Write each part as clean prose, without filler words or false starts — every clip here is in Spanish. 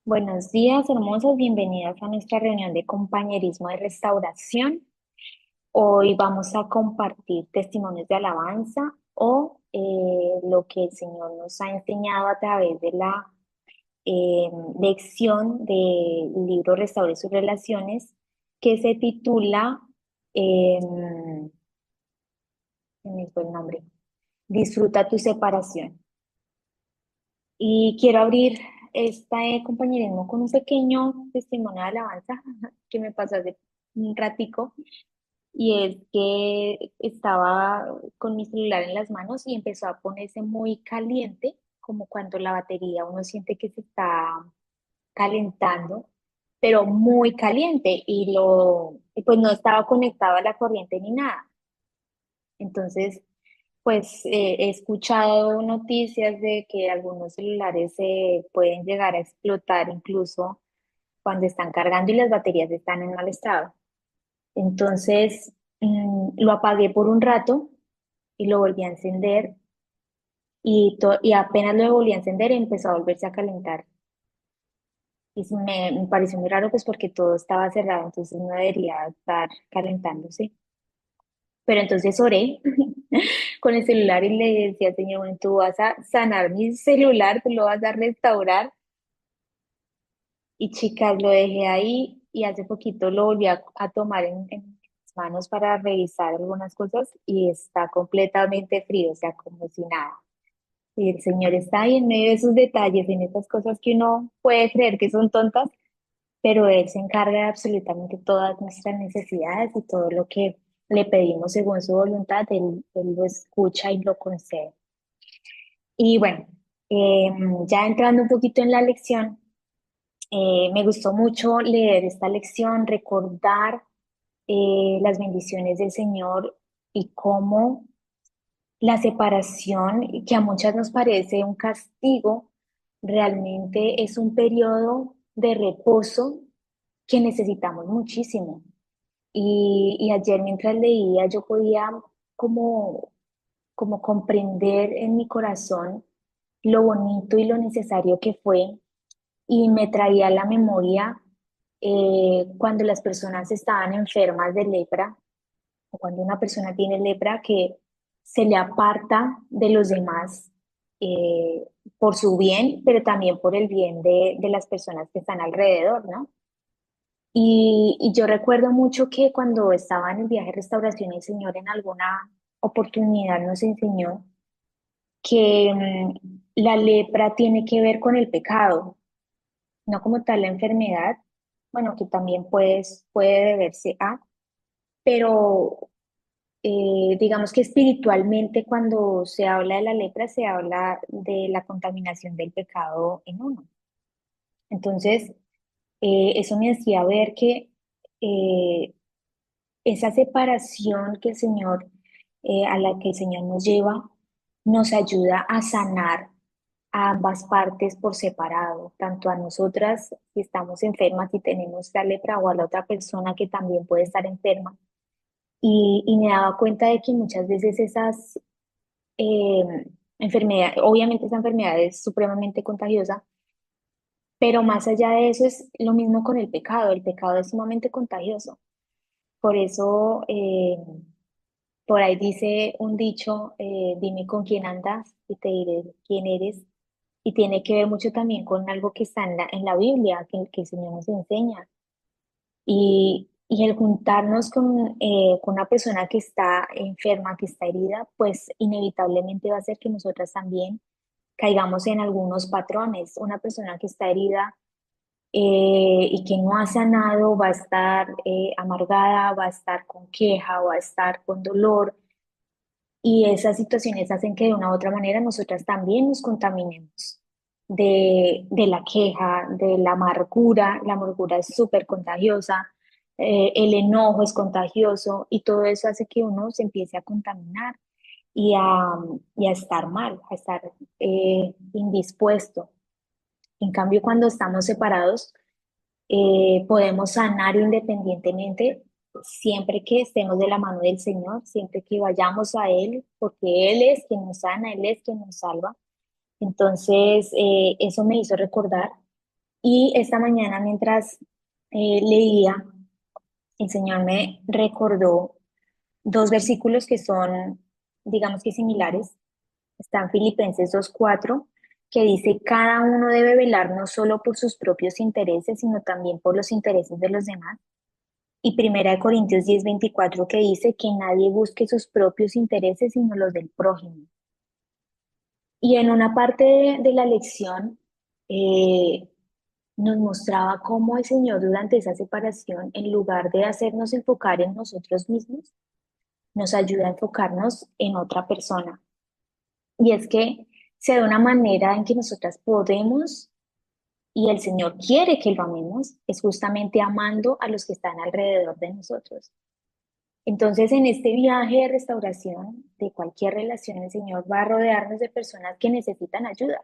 Buenos días, hermosas. Bienvenidas a nuestra reunión de compañerismo de restauración. Hoy vamos a compartir testimonios de alabanza o lo que el Señor nos ha enseñado a través de la lección del libro Restaure sus relaciones, que se titula, se me fue el nombre, Disfruta tu separación. Y quiero abrir este compañerismo con un pequeño testimonio de alabanza que me pasó hace un ratico, y es que estaba con mi celular en las manos y empezó a ponerse muy caliente, como cuando la batería uno siente que se está calentando, pero muy caliente, y pues no estaba conectado a la corriente ni nada. Entonces, pues he escuchado noticias de que algunos celulares pueden llegar a explotar incluso cuando están cargando y las baterías están en mal estado. Entonces, lo apagué por un rato y lo volví a encender, y apenas lo volví a encender empezó a volverse a calentar. Y me pareció muy raro, pues porque todo estaba cerrado, entonces no debería estar calentándose. Pero entonces oré con el celular y le decía, Señor, bueno, tú vas a sanar mi celular, tú lo vas a restaurar. Y chicas, lo dejé ahí y hace poquito lo volví a tomar en mis manos para revisar algunas cosas y está completamente frío, o sea, como si nada. Y el Señor está ahí en medio de esos detalles, en esas cosas que uno puede creer que son tontas, pero Él se encarga de absolutamente todas nuestras necesidades y todo lo que le pedimos según su voluntad, Él lo escucha y lo concede. Y bueno, ya entrando un poquito en la lección, me gustó mucho leer esta lección, recordar las bendiciones del Señor y cómo la separación, que a muchas nos parece un castigo, realmente es un periodo de reposo que necesitamos muchísimo. Y ayer mientras leía yo podía como, como comprender en mi corazón lo bonito y lo necesario que fue, y me traía a la memoria cuando las personas estaban enfermas de lepra, o cuando una persona tiene lepra, que se le aparta de los demás, eh, por su bien, pero también por el bien de las personas que están alrededor, ¿no? Y yo recuerdo mucho que cuando estaba en el viaje de restauración, el Señor en alguna oportunidad nos enseñó que la lepra tiene que ver con el pecado, no como tal la enfermedad, bueno, que también puede deberse a, pero digamos que espiritualmente cuando se habla de la lepra se habla de la contaminación del pecado en uno. Entonces, eso me hacía ver que eh, esa separación que el Señor, a la que el Señor nos lleva, nos ayuda a sanar a ambas partes por separado, tanto a nosotras si estamos enfermas y tenemos la lepra, o a la otra persona que también puede estar enferma. Y me daba cuenta de que muchas veces esas eh, enfermedades, obviamente esa enfermedad es supremamente contagiosa, pero más allá de eso es lo mismo con el pecado es sumamente contagioso. Por eso, por ahí dice un dicho, dime con quién andas y te diré quién eres. Y tiene que ver mucho también con algo que está en la Biblia, que el Señor nos enseña. Y el juntarnos con una persona que está enferma, que está herida, pues inevitablemente va a hacer que nosotras también caigamos en algunos patrones. Una persona que está herida y que no ha sanado va a estar amargada, va a estar con queja, va a estar con dolor. Y esas situaciones hacen que de una u otra manera nosotras también nos contaminemos de la queja, de la amargura. La amargura es súper contagiosa, el enojo es contagioso, y todo eso hace que uno se empiece a contaminar y a estar mal, a estar indispuesto. En cambio, cuando estamos separados, podemos sanar independientemente, siempre que estemos de la mano del Señor, siempre que vayamos a Él, porque Él es quien nos sana, Él es quien nos salva. Entonces, eso me hizo recordar. Y esta mañana mientras leía, el Señor me recordó dos versículos que son, digamos que similares. Están Filipenses 2:4, que dice, cada uno debe velar no solo por sus propios intereses, sino también por los intereses de los demás. Y Primera de Corintios 10:24, que dice que nadie busque sus propios intereses, sino los del prójimo. Y en una parte de la lección eh, nos mostraba cómo el Señor durante esa separación, en lugar de hacernos enfocar en nosotros mismos, nos ayuda a enfocarnos en otra persona. Y es que sea de una manera en que nosotras podemos y el Señor quiere que lo amemos, es justamente amando a los que están alrededor de nosotros. Entonces, en este viaje de restauración de cualquier relación, el Señor va a rodearnos de personas que necesitan ayuda.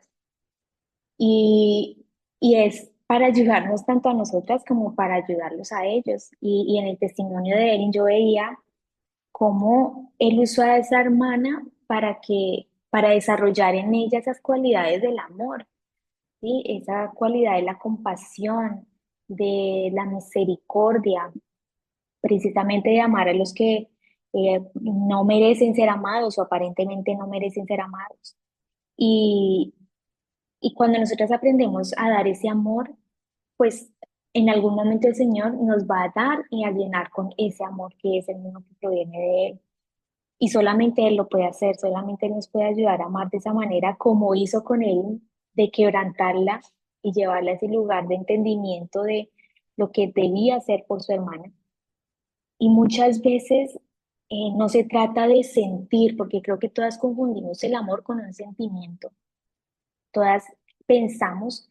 Y, y es para ayudarnos tanto a nosotras como para ayudarlos a ellos. Y en el testimonio de Erin yo veía cómo él usó a esa hermana para desarrollar en ella esas cualidades del amor, ¿sí? Esa cualidad de la compasión, de la misericordia, precisamente de amar a los que no merecen ser amados o aparentemente no merecen ser amados. Y, y cuando nosotras aprendemos a dar ese amor, pues en algún momento el Señor nos va a dar y a llenar con ese amor que es el mismo que proviene de Él. Y solamente Él lo puede hacer, solamente Él nos puede ayudar a amar de esa manera como hizo con Él, de quebrantarla y llevarla a ese lugar de entendimiento de lo que debía hacer por su hermana. Y muchas veces no se trata de sentir, porque creo que todas confundimos el amor con un sentimiento. Todas pensamos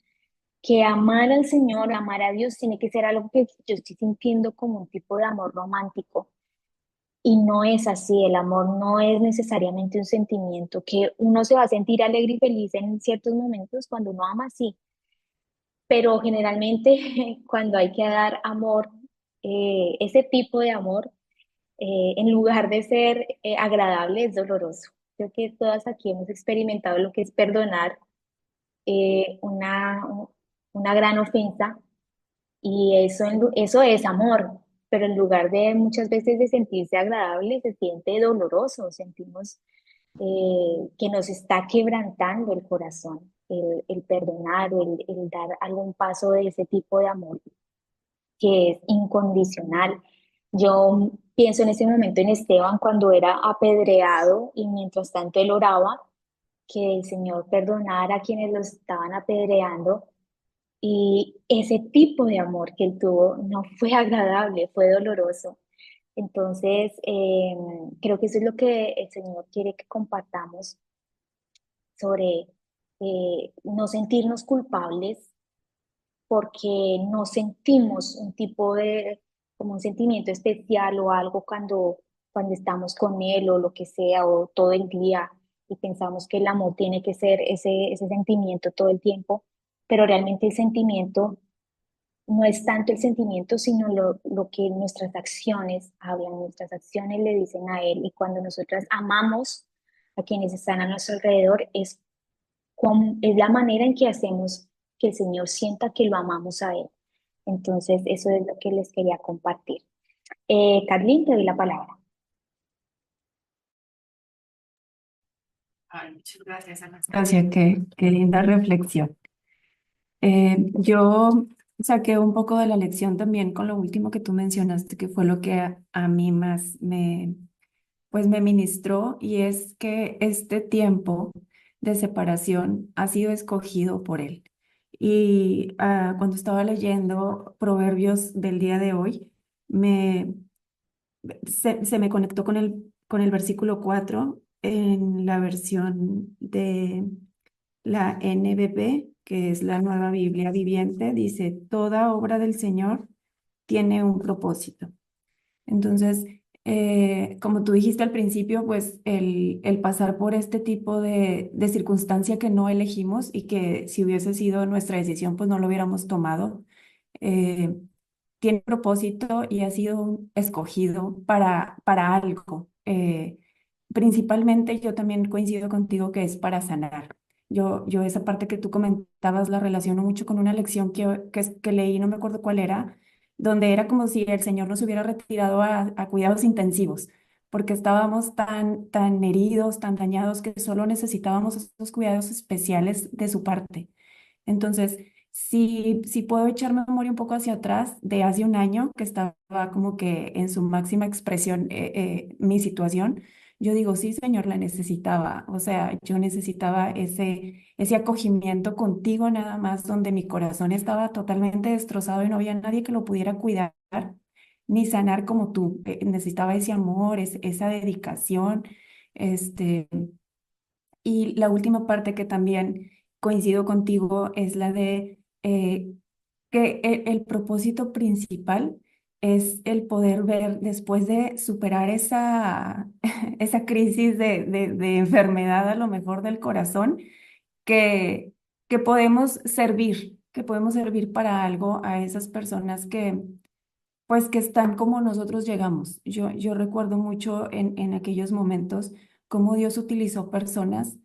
que amar al Señor, amar a Dios, tiene que ser algo que yo estoy sintiendo como un tipo de amor romántico. Y no es así, el amor no es necesariamente un sentimiento que uno se va a sentir alegre y feliz en ciertos momentos cuando uno ama, sí, pero generalmente cuando hay que dar amor, ese tipo de amor, en lugar de ser agradable, es doloroso. Creo que todas aquí hemos experimentado lo que es perdonar eh, una, una gran ofensa y eso es amor, pero en lugar de muchas veces de sentirse agradable, se siente doloroso, sentimos que nos está quebrantando el corazón, el perdonar, el dar algún paso de ese tipo de amor que es incondicional. Yo pienso en ese momento en Esteban cuando era apedreado y mientras tanto él oraba que el Señor perdonara a quienes los estaban apedreando y ese tipo de amor que él tuvo no fue agradable, fue doloroso. Entonces, creo que eso es lo que el Señor quiere que compartamos sobre no sentirnos culpables porque no sentimos un tipo de, como un sentimiento especial o algo cuando estamos con Él o lo que sea, o todo el día y pensamos que el amor tiene que ser ese sentimiento todo el tiempo, pero realmente el sentimiento no es tanto el sentimiento, sino lo que nuestras acciones hablan, nuestras acciones le dicen a Él. Y cuando nosotras amamos a quienes están a nuestro alrededor, es la manera en que hacemos que el Señor sienta que lo amamos a Él. Entonces, eso es lo que les quería compartir. Carlín, te doy la palabra. Ay, muchas gracias, Anastasia. Qué linda reflexión. Yo saqué un poco de la lección también con lo último que tú mencionaste, que fue lo que a mí más pues me ministró, y es que este tiempo de separación ha sido escogido por Él. Y cuando estaba leyendo Proverbios del día de hoy, me, se me conectó con el versículo 4 en la versión de la NBB, que es la Nueva Biblia Viviente. Dice, toda obra del Señor tiene un propósito. Entonces, como tú dijiste al principio, pues el pasar por este tipo de circunstancia que no elegimos y que si hubiese sido nuestra decisión, pues no lo hubiéramos tomado, eh, tiene propósito y ha sido escogido para algo. Principalmente yo también coincido contigo que es para sanar. Yo esa parte que tú comentabas la relaciono mucho con una lección que leí, no me acuerdo cuál era, donde era como si el Señor nos hubiera retirado a cuidados intensivos, porque estábamos tan heridos, tan dañados, que solo necesitábamos esos cuidados especiales de su parte. Entonces, si puedo echar memoria un poco hacia atrás, de hace un año que estaba como que en su máxima expresión mi situación, yo digo, sí, Señor, la necesitaba. O sea, yo necesitaba ese acogimiento contigo nada más, donde mi corazón estaba totalmente destrozado y no había nadie que lo pudiera cuidar ni sanar como tú. Necesitaba ese amor, esa dedicación. Este, y la última parte que también coincido contigo es la de que el propósito principal es el poder ver después de superar esa crisis de enfermedad a lo mejor del corazón, que, que podemos servir para algo a esas personas que pues que están como nosotros llegamos. Yo recuerdo mucho en aquellos momentos cómo Dios utilizó personas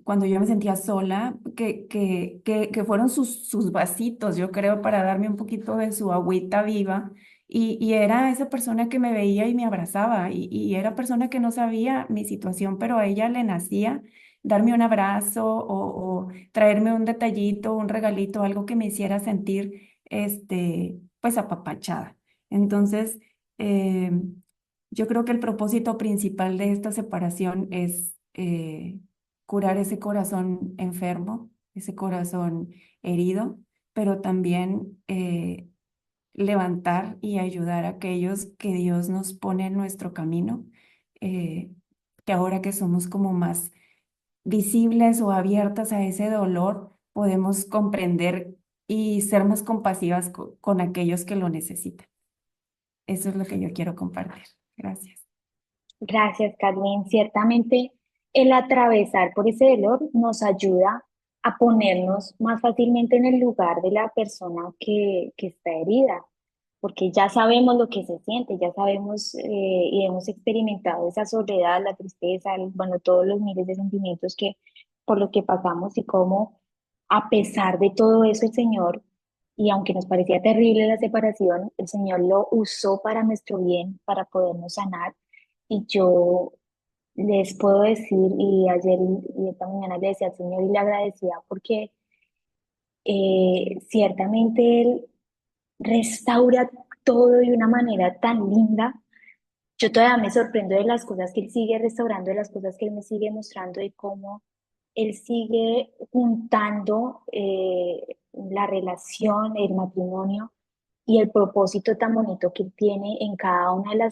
cuando yo me sentía sola, que fueron sus vasitos, yo creo, para darme un poquito de su agüita viva. Y era esa persona que me veía y me abrazaba, y era persona que no sabía mi situación, pero a ella le nacía darme un abrazo o traerme un detallito, un regalito, algo que me hiciera sentir pues apapachada. Entonces, eh, yo creo que el propósito principal de esta separación es curar ese corazón enfermo, ese corazón herido, pero también levantar y ayudar a aquellos que Dios nos pone en nuestro camino, eh, que ahora que somos como más visibles o abiertas a ese dolor, podemos comprender y ser más compasivas con aquellos que lo necesitan. Eso es lo que yo quiero compartir. Gracias. Gracias, Carmen. Ciertamente, el atravesar por ese dolor nos ayuda a ponernos más fácilmente en el lugar de la persona que está herida, porque ya sabemos lo que se siente, ya sabemos y hemos experimentado esa soledad, la tristeza, bueno, todos los miles de sentimientos que por lo que pasamos y cómo a pesar de todo eso el Señor, y aunque nos parecía terrible la separación, el Señor lo usó para nuestro bien, para podernos sanar. Y yo les puedo decir, y ayer y esta mañana le decía al Señor y le agradecía porque ciertamente Él restaura todo de una manera tan linda. Yo todavía me sorprendo de las cosas que Él sigue restaurando, de las cosas que Él me sigue mostrando, de cómo Él sigue juntando la relación, el matrimonio y el propósito tan bonito que Él tiene en cada una de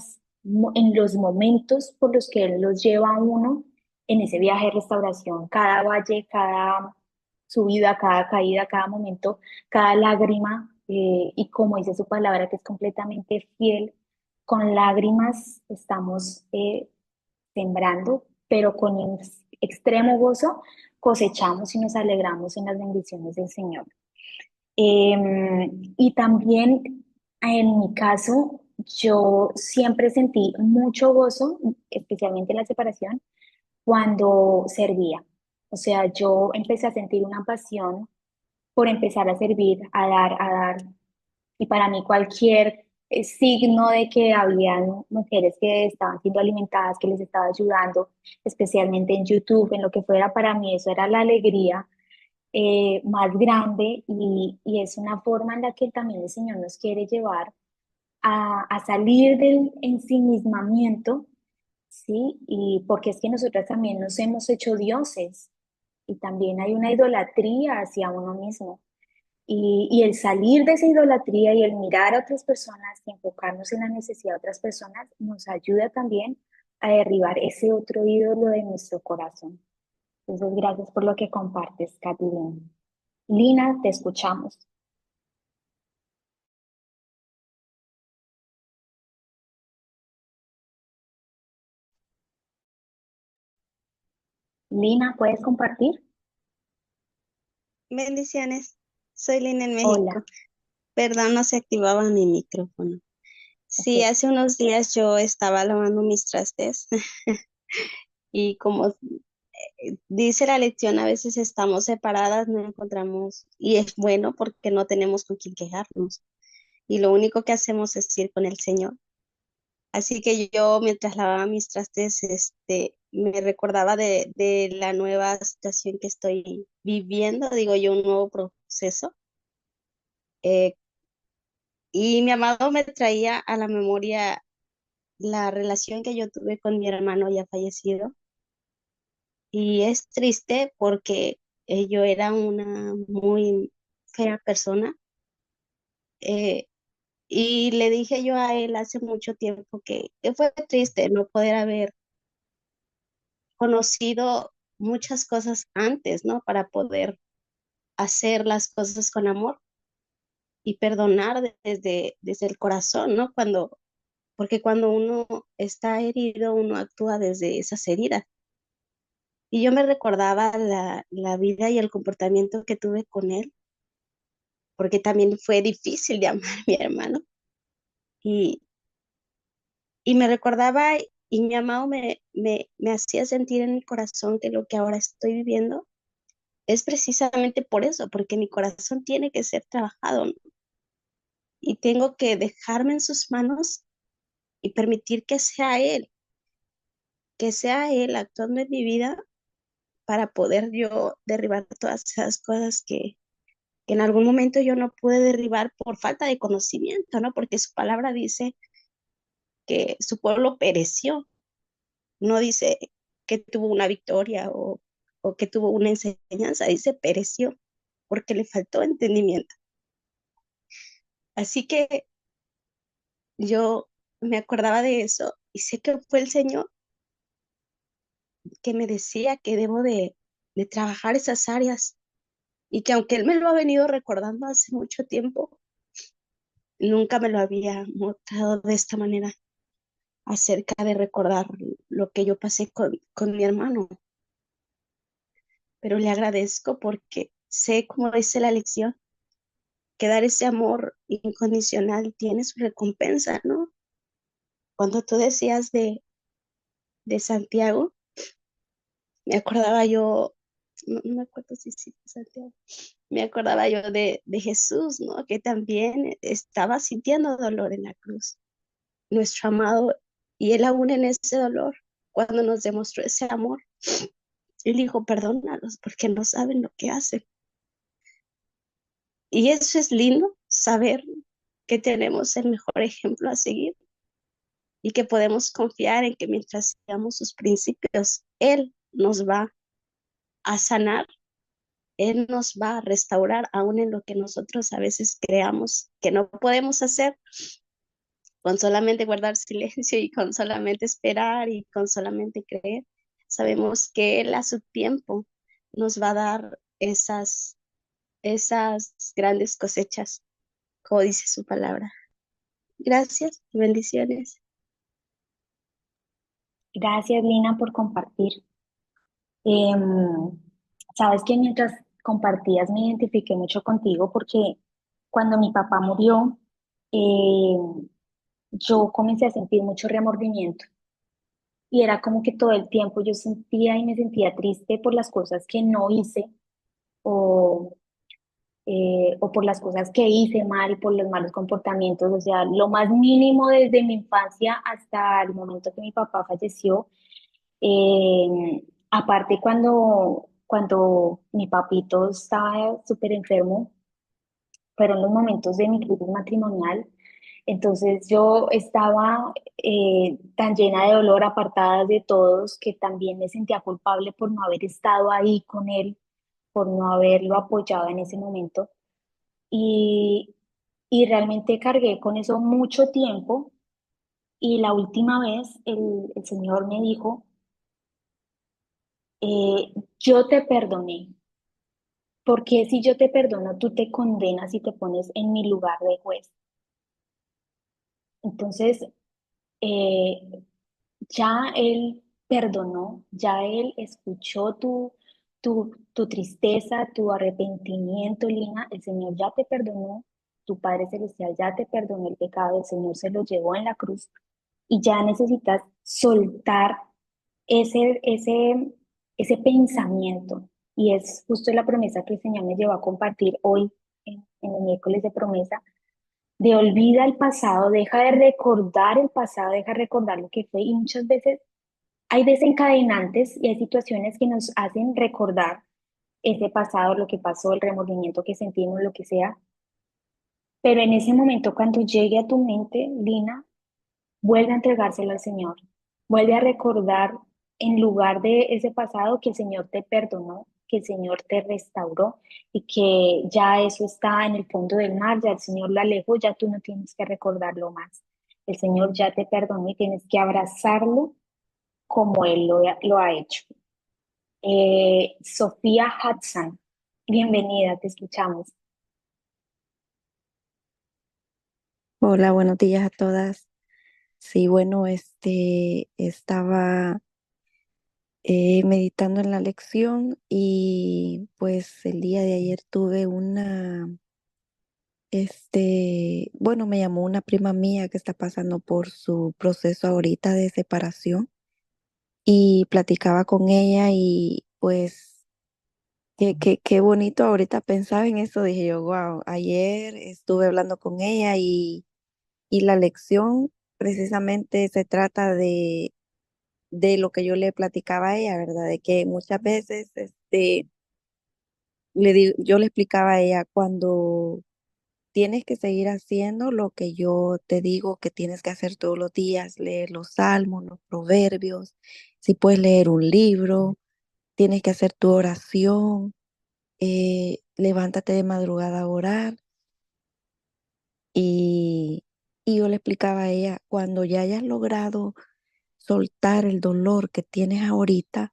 en los momentos por los que Él los lleva a uno en ese viaje de restauración, cada valle, cada subida, cada caída, cada momento, cada lágrima, y como dice su palabra, que es completamente fiel, con lágrimas estamos sembrando, pero con extremo gozo cosechamos y nos alegramos en las bendiciones del Señor. Y también en mi caso, yo siempre sentí mucho gozo, especialmente en la separación, cuando servía. O sea, yo empecé a sentir una pasión por empezar a servir, a dar. Y para mí cualquier signo de que habían mujeres que estaban siendo alimentadas, que les estaba ayudando, especialmente en YouTube, en lo que fuera, para mí eso era la alegría más grande y es una forma en la que también el Señor nos quiere llevar a salir del ensimismamiento, ¿sí? Y porque es que nosotras también nos hemos hecho dioses y también hay una idolatría hacia uno mismo. Y el salir de esa idolatría y el mirar a otras personas y enfocarnos en la necesidad de otras personas nos ayuda también a derribar ese otro ídolo de nuestro corazón. Entonces, gracias por lo que compartes, Kathleen. Lina, te escuchamos. Lina, ¿puedes compartir? Bendiciones, soy Lina en Hola. México. Perdón, no se activaba mi micrófono. Ok. Sí, hace unos días yo estaba lavando mis trastes y como dice la lección, a veces estamos separadas, no encontramos, y es bueno porque no tenemos con quién quejarnos. Y lo único que hacemos es ir con el Señor. Así que yo, mientras lavaba mis trastes, me recordaba de la nueva situación que estoy viviendo, digo yo, un nuevo proceso. eh, y mi amado me traía a la memoria la relación que yo tuve con mi hermano ya fallecido. Y es triste porque yo era una muy fea persona. eh, y le dije yo a él hace mucho tiempo que fue triste no poder haber conocido muchas cosas antes, ¿no? Para poder hacer las cosas con amor y perdonar desde el corazón, ¿no? Porque cuando uno está herido, uno actúa desde esas heridas. Y yo me recordaba la vida y el comportamiento que tuve con él, porque también fue difícil de amar a mi hermano. Y, y me recordaba y mi amado me hacía sentir en mi corazón que lo que ahora estoy viviendo es precisamente por eso, porque mi corazón tiene que ser trabajado, ¿no? Y tengo que dejarme en sus manos y permitir que sea Él actuando en mi vida para poder yo derribar todas esas cosas que en algún momento yo no pude derribar por falta de conocimiento, ¿no? Porque su palabra dice que su pueblo pereció, no dice que tuvo una victoria o que tuvo una enseñanza, dice pereció porque le faltó entendimiento. Así que yo me acordaba de eso y sé que fue el Señor que me decía que debo de trabajar esas áreas y que aunque Él me lo ha venido recordando hace mucho tiempo, nunca me lo había mostrado de esta manera acerca de recordar lo que yo pasé con mi hermano. Pero le agradezco porque sé, como dice la lección, que dar ese amor incondicional tiene su recompensa, ¿no? Cuando tú decías de Santiago, me acordaba yo, no me acuerdo si sí fue Santiago, me acordaba yo de Jesús, ¿no? Que también estaba sintiendo dolor en la cruz, nuestro amado, y él aún en ese dolor, cuando nos demostró ese amor, él dijo, perdónalos porque no saben lo que hacen. Y eso es lindo, saber que tenemos el mejor ejemplo a seguir y que podemos confiar en que mientras sigamos sus principios, Él nos va a sanar. Él nos va a restaurar aún en lo que nosotros a veces creamos que no podemos hacer, con solamente guardar silencio y con solamente esperar y con solamente creer. Sabemos que Él a su tiempo nos va a dar esas grandes cosechas, como dice su palabra. Gracias y bendiciones. Gracias, Lina, por compartir. Em, sabes que mientras compartías me identifiqué mucho contigo porque cuando mi papá murió, yo comencé a sentir mucho remordimiento y era como que todo el tiempo yo sentía y me sentía triste por las cosas que no hice o, o por las cosas que hice mal, por los malos comportamientos, o sea, lo más mínimo desde mi infancia hasta el momento que mi papá falleció. Aparte, cuando mi papito estaba súper enfermo, fueron los momentos de mi crisis matrimonial. Entonces yo estaba tan llena de dolor, apartada de todos, que también me sentía culpable por no haber estado ahí con él, por no haberlo apoyado en ese momento. Y, y realmente cargué con eso mucho tiempo. Y la última vez el Señor me dijo, yo te perdoné, porque si yo te perdono, tú te condenas y te pones en mi lugar de juez. Entonces, eh, ya Él perdonó, ya Él escuchó tu tristeza, tu arrepentimiento, Lina. El Señor ya te perdonó, tu Padre Celestial ya te perdonó el pecado, el Señor se lo llevó en la cruz y ya necesitas soltar ese ese pensamiento. Y es justo la promesa que el Señor me llevó a compartir hoy en el miércoles de promesa, de olvida el pasado, deja de recordar el pasado, deja de recordar lo que fue. Y muchas veces hay desencadenantes y hay situaciones que nos hacen recordar ese pasado, lo que pasó, el remordimiento que sentimos, lo que sea. Pero en ese momento, cuando llegue a tu mente, Lina, vuelve a entregárselo al Señor. Vuelve a recordar en lugar de ese pasado que el Señor te perdonó, que el Señor te restauró y que ya eso está en el fondo del mar, ya el Señor lo alejó, ya tú no tienes que recordarlo más. El Señor ya te perdonó y tienes que abrazarlo como Él lo ha hecho. Sofía Hudson, bienvenida, te escuchamos. Hola, buenos días a todas. Sí, bueno, estaba meditando en la lección y pues el día de ayer tuve bueno, me llamó una prima mía que está pasando por su proceso ahorita de separación y platicaba con ella y pues qué bonito ahorita pensaba en eso. Dije yo, wow, ayer estuve hablando con ella y la lección precisamente se trata de lo que yo le platicaba a ella, ¿verdad? De que muchas veces yo le explicaba a ella cuando tienes que seguir haciendo lo que yo te digo que tienes que hacer todos los días, leer los salmos, los proverbios, si puedes leer un libro, tienes que hacer tu oración, levántate de madrugada a orar y, y yo le explicaba a ella, cuando ya hayas logrado soltar el dolor que tienes ahorita,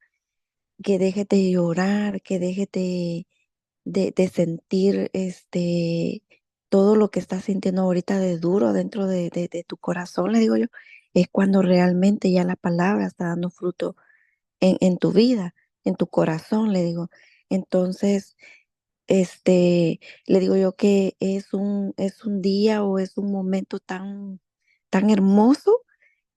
que dejes de llorar, que dejes de sentir todo lo que estás sintiendo ahorita de duro dentro de tu corazón, le digo yo, es cuando realmente ya la palabra está dando fruto en tu vida, en tu corazón, le digo. Entonces, le digo yo que es un día o es un momento tan hermoso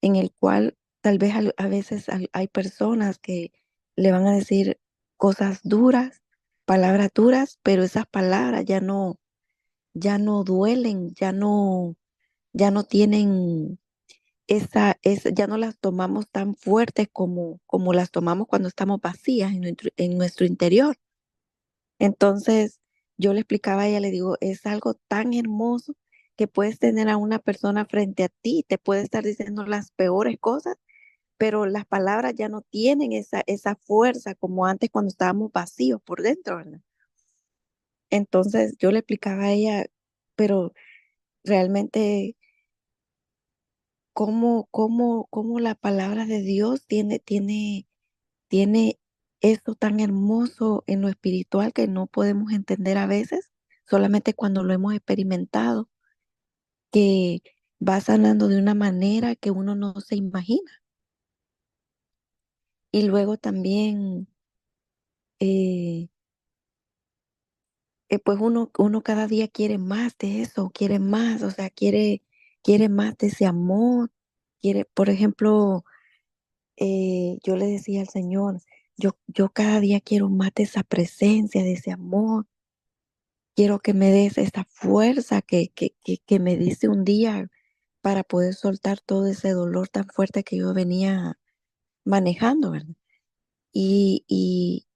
en el cual tal vez a veces hay personas que le van a decir cosas duras, palabras duras, pero esas palabras ya no duelen, ya no tienen ya no las tomamos tan fuertes como las tomamos cuando estamos vacías en nuestro interior. Entonces, yo le explicaba a ella, le digo, es algo tan hermoso que puedes tener a una persona frente a ti, te puede estar diciendo las peores cosas, pero las palabras ya no tienen esa fuerza como antes cuando estábamos vacíos por dentro, ¿verdad? Entonces yo le explicaba a ella, pero realmente cómo la palabra de Dios tiene esto tan hermoso en lo espiritual que no podemos entender a veces, solamente cuando lo hemos experimentado, que va sanando de una manera que uno no se imagina. Y luego también eh, pues uno cada día quiere más de eso, quiere más, o sea, quiere más de ese amor, quiere, por ejemplo, yo le decía al Señor, yo cada día quiero más de esa presencia, de ese amor, quiero que me des esa fuerza que me diste un día para poder soltar todo ese dolor tan fuerte que yo venía manejando, ¿verdad? Y, y,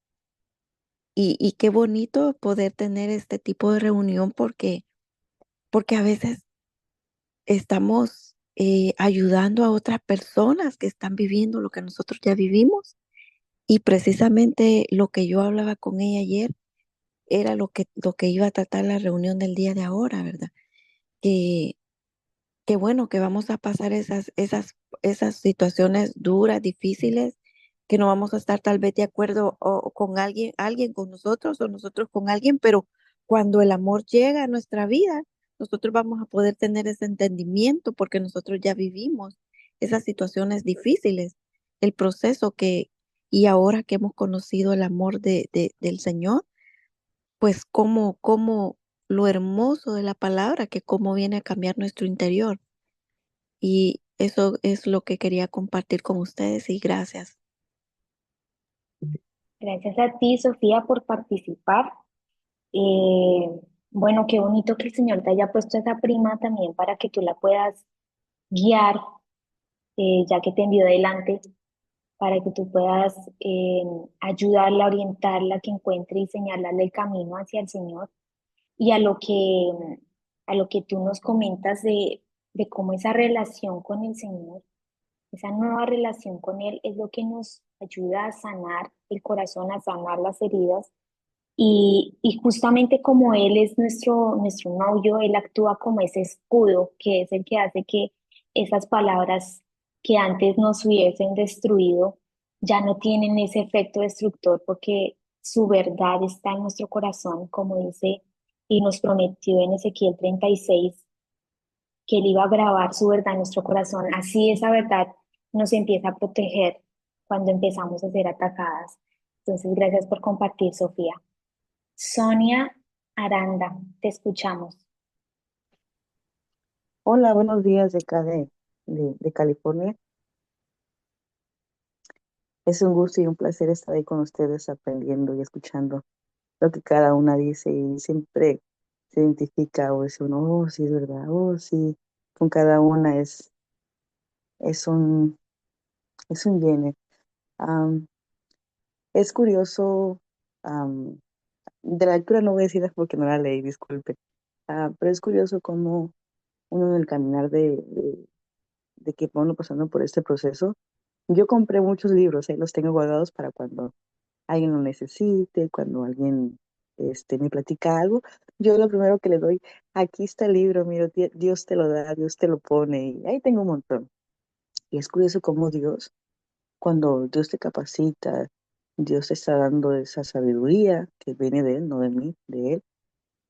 y qué bonito poder tener este tipo de reunión porque a veces estamos ayudando a otras personas que están viviendo lo que nosotros ya vivimos. Y precisamente lo que yo hablaba con ella ayer era lo que iba a tratar la reunión del día de ahora, ¿verdad? Que, que bueno, que vamos a pasar esas situaciones duras, difíciles, que no vamos a estar tal vez de acuerdo o con alguien con nosotros o nosotros con alguien, pero cuando el amor llega a nuestra vida, nosotros vamos a poder tener ese entendimiento porque nosotros ya vivimos esas situaciones difíciles, el proceso y ahora que hemos conocido el amor del Señor, pues como lo hermoso de la palabra, que cómo viene a cambiar nuestro interior. Y eso es lo que quería compartir con ustedes y gracias. Gracias a ti, Sofía, por participar. Eh, bueno, qué bonito que el Señor te haya puesto esa prima también para que tú la puedas guiar, ya que te envió delante, para que tú puedas ayudarla, orientarla, que encuentre y señalarle el camino hacia el Señor. Y a lo que tú nos comentas de cómo esa relación con el Señor, esa nueva relación con Él es lo que nos ayuda a sanar el corazón, a sanar las heridas. Y justamente como Él es nuestro novio, Él actúa como ese escudo que es el que hace que esas palabras que antes nos hubiesen destruido ya no tienen ese efecto destructor porque su verdad está en nuestro corazón, como dice y nos prometió en Ezequiel 36 que Él iba a grabar su verdad en nuestro corazón. Así esa verdad nos empieza a proteger cuando empezamos a ser atacadas. Entonces, gracias por compartir, Sofía. Sonia Aranda, te escuchamos. Hola, buenos días de acá de California. Es un gusto y un placer estar ahí con ustedes aprendiendo y escuchando lo que cada una dice y siempre se identifica o dice uno, oh, sí, es verdad, oh, sí, con cada una es un, es un llene. Am, es curioso, am, de la lectura no voy a decir porque no la leí, disculpe. Pero es curioso cómo uno en el caminar de que va uno pasando por este proceso. Yo compré muchos libros, ahí los tengo guardados para cuando alguien lo necesite, cuando alguien me platica algo. Yo lo primero que le doy, aquí está el libro, mira, Dios te lo da, Dios te lo pone, y ahí tengo un montón. Y es curioso cómo Dios, cuando Dios te capacita, Dios te está dando esa sabiduría que viene de Él, no de mí, de Él,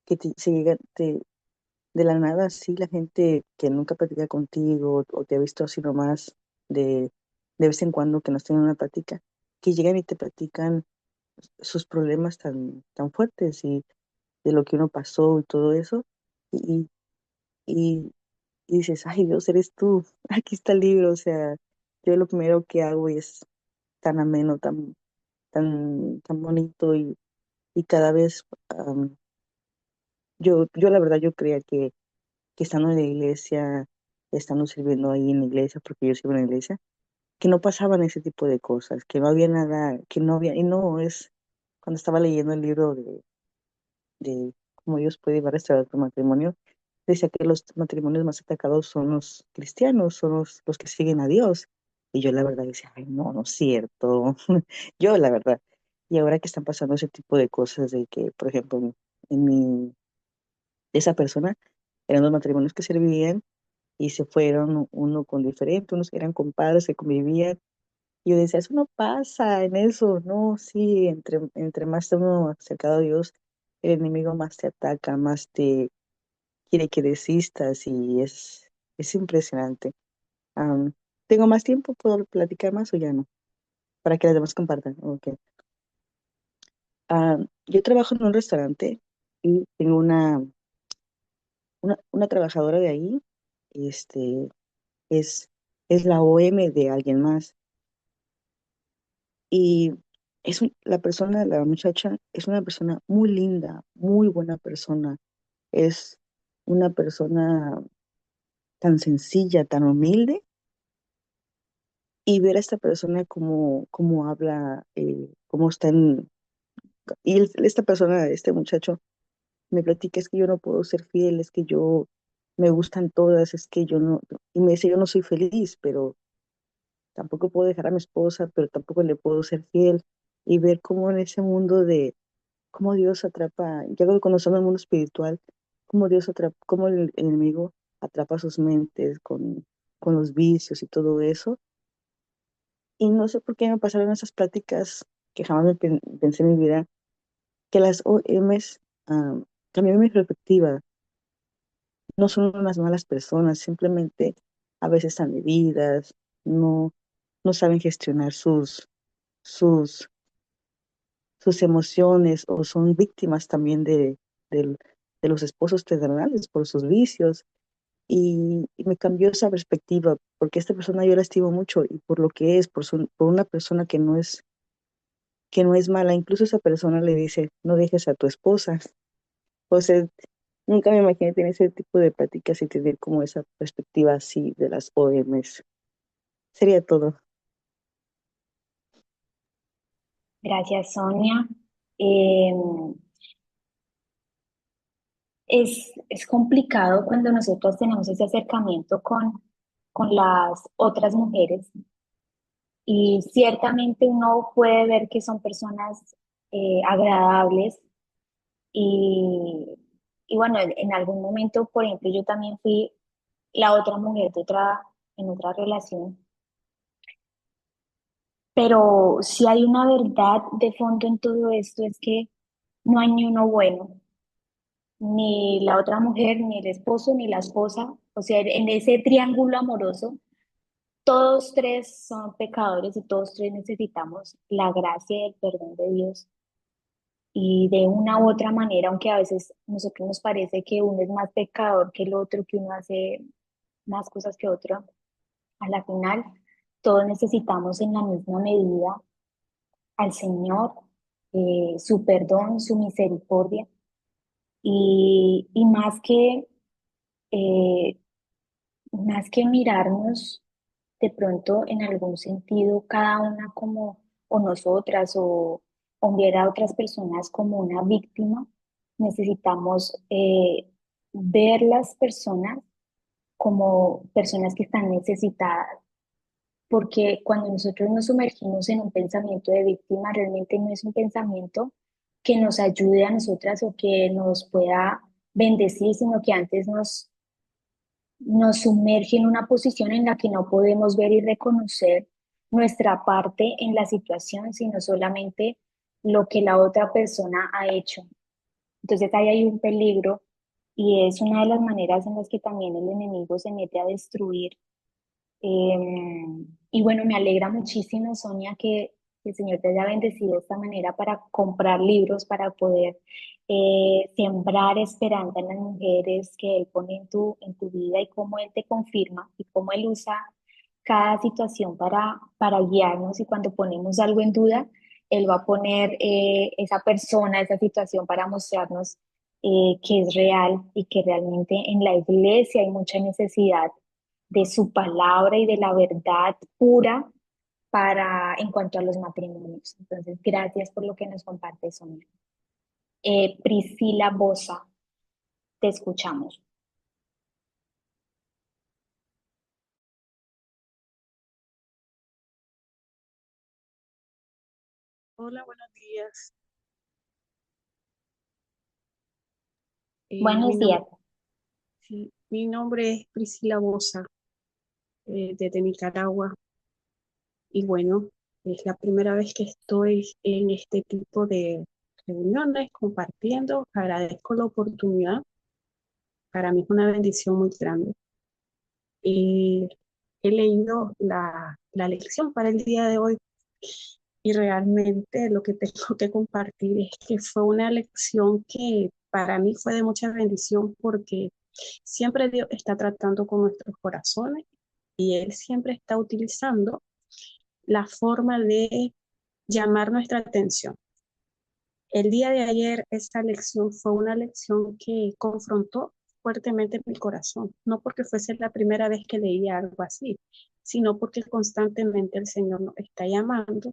que se llega, de la nada, sí, la gente que nunca platica contigo o te ha visto así nomás de, de vez en cuando que nos tienen una plática, que llegan y te platican sus problemas tan fuertes y de lo que uno pasó y todo eso, y, y, y dices, ay Dios, eres tú, aquí está el libro, o sea, yo lo primero que hago es tan ameno, tan bonito y cada vez yo la verdad yo creía que estando en la iglesia, estando sirviendo ahí en la iglesia, porque yo sirvo en la iglesia, que no pasaban ese tipo de cosas, que no había nada, que no había, y no es, cuando estaba leyendo el libro de cómo Dios puede llevar a restaurar tu matrimonio, decía que los matrimonios más atacados son los cristianos, son los que siguen a Dios. Y yo la verdad decía, ay, no, no es cierto. Yo la verdad. Y ahora que están pasando ese tipo de cosas de que, por ejemplo, en mi, esa persona, eran dos matrimonios que servían y se fueron uno con diferente, unos que eran compadres que convivían. Y yo decía, eso no pasa en eso, no, sí, entre más está uno acercado a Dios, el enemigo más te ataca, más te quiere que desistas y es impresionante. Am, ¿Tengo más tiempo? ¿Puedo platicar más o ya no? Para que las demás compartan. Ok. Yo trabajo en un restaurante y tengo una trabajadora de ahí, este, es, es la OM de alguien más. Y la persona, la muchacha, es una persona muy linda, muy buena persona. Es una persona tan sencilla, tan humilde. Y ver a esta persona cómo habla, cómo está en... Y esta persona, este muchacho, me platica, es que yo no puedo ser fiel, es que yo me gustan todas, es que yo no... Y me dice, yo no soy feliz, pero tampoco puedo dejar a mi esposa, pero tampoco le puedo ser fiel. Y ver cómo en ese mundo de cómo Dios atrapa, ya cuando estamos en el mundo espiritual, cómo Dios atrapa, cómo el enemigo atrapa sus mentes con los vicios y todo eso. Y no sé por qué me pasaron esas pláticas que jamás pensé en mi vida, que las OMs cambiaron mi perspectiva. No son unas malas personas, simplemente a veces están heridas, no, no saben gestionar sus, sus emociones o son víctimas también del- de los esposos terrenales por sus vicios. Y me cambió esa perspectiva, porque esta persona yo la estimo mucho y por lo que es, por una persona que no es que no es mala. Incluso esa persona le dice, no dejes a tu esposa. O sea, nunca me imaginé tener ese tipo de pláticas y tener como esa perspectiva así de las OMs. Sería todo. Gracias, Sonia. Em, es complicado cuando nosotros tenemos ese acercamiento con las otras mujeres y ciertamente uno puede ver que son personas agradables y, y bueno, en algún momento, por ejemplo, yo también fui la otra mujer en otra relación, pero si hay una verdad de fondo en todo esto es que no hay ni uno bueno, ni la otra mujer, ni el esposo, ni la esposa, o sea, en ese triángulo amoroso todos tres son pecadores y todos tres necesitamos la gracia y el perdón de Dios. Y de una u otra manera, aunque a veces a nosotros nos parece que uno es más pecador que el otro, que uno hace más cosas que otro, a la final todos necesitamos en la misma medida al Señor, su perdón, su misericordia. Y eh, más que mirarnos de pronto en algún sentido cada una como, o nosotras, o ver a otras personas como una víctima, necesitamos ver las personas como personas que están necesitadas, porque cuando nosotros nos sumergimos en un pensamiento de víctima, realmente no es un pensamiento que nos ayude a nosotras o que nos pueda bendecir, sino que antes nos sumerge en una posición en la que no podemos ver y reconocer nuestra parte en la situación, sino solamente lo que la otra persona ha hecho. Entonces ahí hay un peligro y es una de las maneras en las que también el enemigo se mete a destruir. Y bueno, me alegra muchísimo, Sonia, que el Señor te haya bendecido de esta manera para comprar libros, para poder sembrar esperanza en las mujeres que Él pone en tu vida y cómo Él te confirma y cómo Él usa cada situación para guiarnos y cuando ponemos algo en duda, Él va a poner esa persona, esa situación para mostrarnos que es real y que realmente en la iglesia hay mucha necesidad de su palabra y de la verdad pura en cuanto a los matrimonios. Entonces, gracias por lo que nos comparte, Sonia. Priscila Bosa, te escuchamos. Hola, buenos días. Mi Buenos días. nombre, sí, mi nombre es Priscila Bosa, desde Nicaragua. Y bueno, es la primera vez que estoy en este tipo de reuniones compartiendo. Agradezco la oportunidad. Para mí es una bendición muy grande. Y he leído la lección para el día de hoy. Y realmente lo que tengo que compartir es que fue una lección que para mí fue de mucha bendición porque siempre Dios está tratando con nuestros corazones y Él siempre está utilizando la forma de llamar nuestra atención. El día de ayer esta lección fue una lección que confrontó fuertemente mi corazón, no porque fuese la primera vez que leía algo así, sino porque constantemente el Señor nos está llamando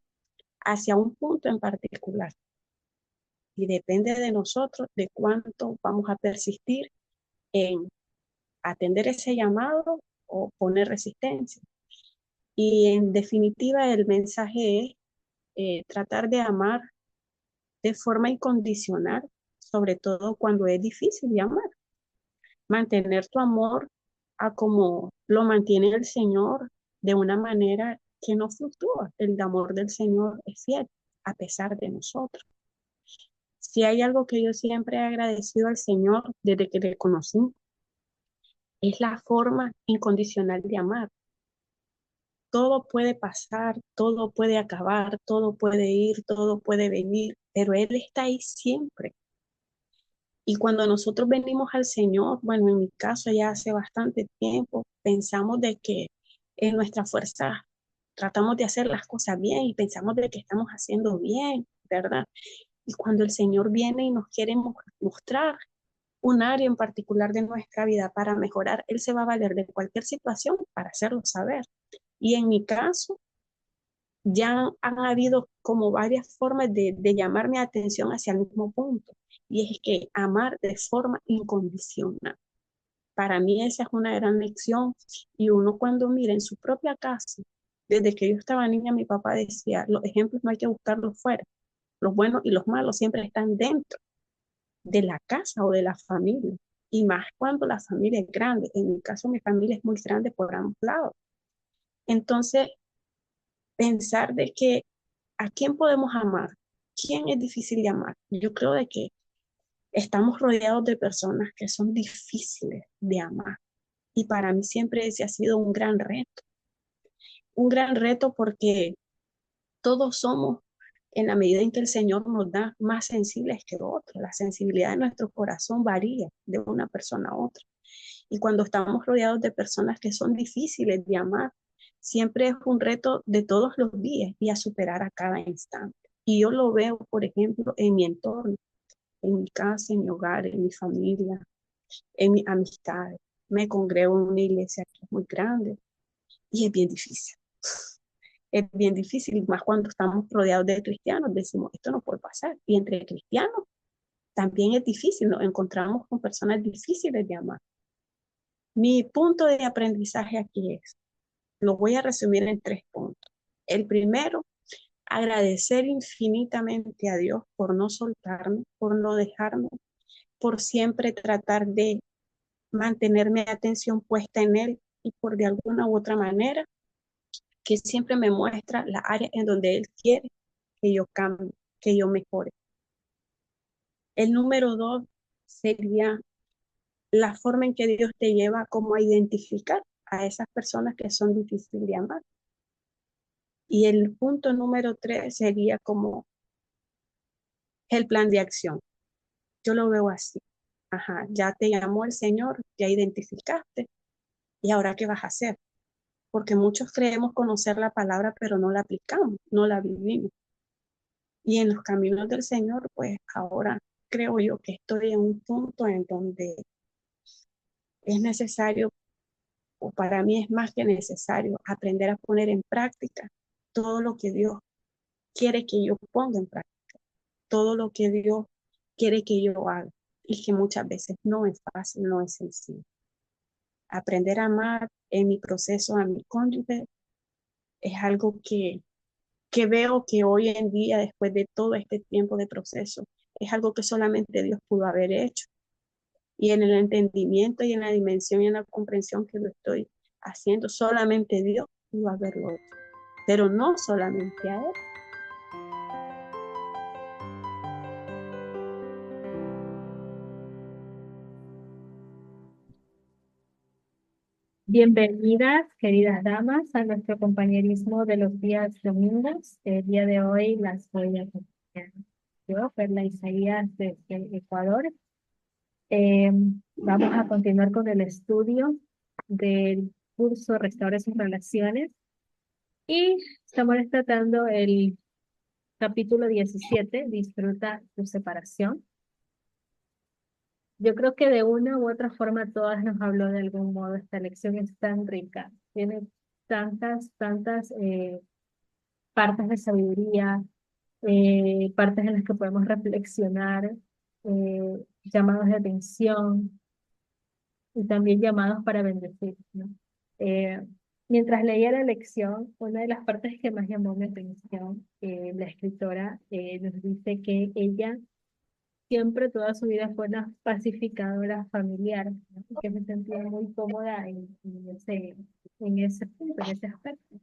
hacia un punto en particular. Y depende de nosotros de cuánto vamos a persistir en atender ese llamado o poner resistencia. Y en definitiva, el mensaje es tratar de amar de forma incondicional, sobre todo cuando es difícil de amar. Mantener tu amor a como lo mantiene el Señor de una manera que no fluctúa. El amor del Señor es fiel a pesar de nosotros. Si hay algo que yo siempre he agradecido al Señor desde que le conocí, es la forma incondicional de amar. Todo puede pasar, todo puede acabar, todo puede ir, todo puede venir, pero Él está ahí siempre. Y cuando nosotros venimos al Señor, bueno, en mi caso ya hace bastante tiempo, pensamos de que en nuestra fuerza tratamos de hacer las cosas bien y pensamos de que estamos haciendo bien, ¿verdad? Y cuando el Señor viene y nos quiere mostrar un área en particular de nuestra vida para mejorar, Él se va a valer de cualquier situación para hacerlo saber. Y en mi caso, ya han habido como varias formas de llamar mi atención hacia el mismo punto. Y es que amar de forma incondicional. Para mí esa es una gran lección. Y uno cuando mira en su propia casa, desde que yo estaba niña, mi papá decía, los ejemplos no hay que buscarlos fuera. Los buenos y los malos siempre están dentro de la casa o de la familia. Y más cuando la familia es grande. En mi caso, mi familia es muy grande por ambos lados. Entonces, pensar de que a quién podemos amar, quién es difícil de amar. Yo creo de que estamos rodeados de personas que son difíciles de amar. Y para mí siempre ese ha sido un gran reto porque todos somos, en la medida en que el Señor nos da, más sensibles que otros. La sensibilidad de nuestro corazón varía de una persona a otra. Y cuando estamos rodeados de personas que son difíciles de amar, siempre es un reto de todos los días y a superar a cada instante. Y yo lo veo, por ejemplo, en mi entorno, en mi casa, en mi hogar, en mi familia, en mis amistades. Me congrego en una iglesia que es muy grande y es bien difícil. Es bien difícil, y más cuando estamos rodeados de cristianos, decimos, esto no puede pasar. Y entre cristianos también es difícil, nos encontramos con personas difíciles de amar. Mi punto de aprendizaje aquí es, lo voy a resumir en 3 puntos. El primero, agradecer infinitamente a Dios por no soltarme, por no dejarme, por siempre tratar de mantener mi atención puesta en Él y por de alguna u otra manera que siempre me muestra la área en donde Él quiere que yo cambie, que yo mejore. El número 2 sería la forma en que Dios te lleva como a identificar a esas personas que son difíciles de amar. Y el punto número 3 sería como el plan de acción. Yo lo veo así. Ajá, ya te llamó el Señor, ya identificaste, ¿y ahora qué vas a hacer? Porque muchos creemos conocer la palabra, pero no la aplicamos, no la vivimos. Y en los caminos del Señor, pues ahora creo yo que estoy en un punto en donde es necesario, o para mí es más que necesario, aprender a poner en práctica todo lo que Dios quiere que yo ponga en práctica, todo lo que Dios quiere que yo haga y que muchas veces no es fácil, no es sencillo. Aprender a amar en mi proceso a mi cónyuge es algo que veo que hoy en día, después de todo este tiempo de proceso, es algo que solamente Dios pudo haber hecho. Y en el entendimiento y en la dimensión y en la comprensión que lo estoy haciendo, solamente Dios pudo haberlo hecho. Pero no solamente a Él. Bienvenidas, queridas damas, a nuestro compañerismo de los días domingos. El día de hoy las voy a acompañar yo, Perla Isaías, desde Ecuador. Eh, Vamos a continuar con el estudio del curso Restaure sus relaciones y estamos tratando el capítulo 17, Disfruta tu separación. Yo creo que de una u otra forma todas nos habló de algún modo. Esta lección es tan rica, tiene tantas partes de sabiduría, partes en las que podemos reflexionar, llamados de atención y también llamados para bendecir, ¿no? Eh, Mientras leía la lección, una de las partes que más llamó mi atención, la escritora nos dice que ella siempre toda su vida fue una pacificadora familiar, ¿no? Y que me sentía muy cómoda en ese punto, en ese aspecto.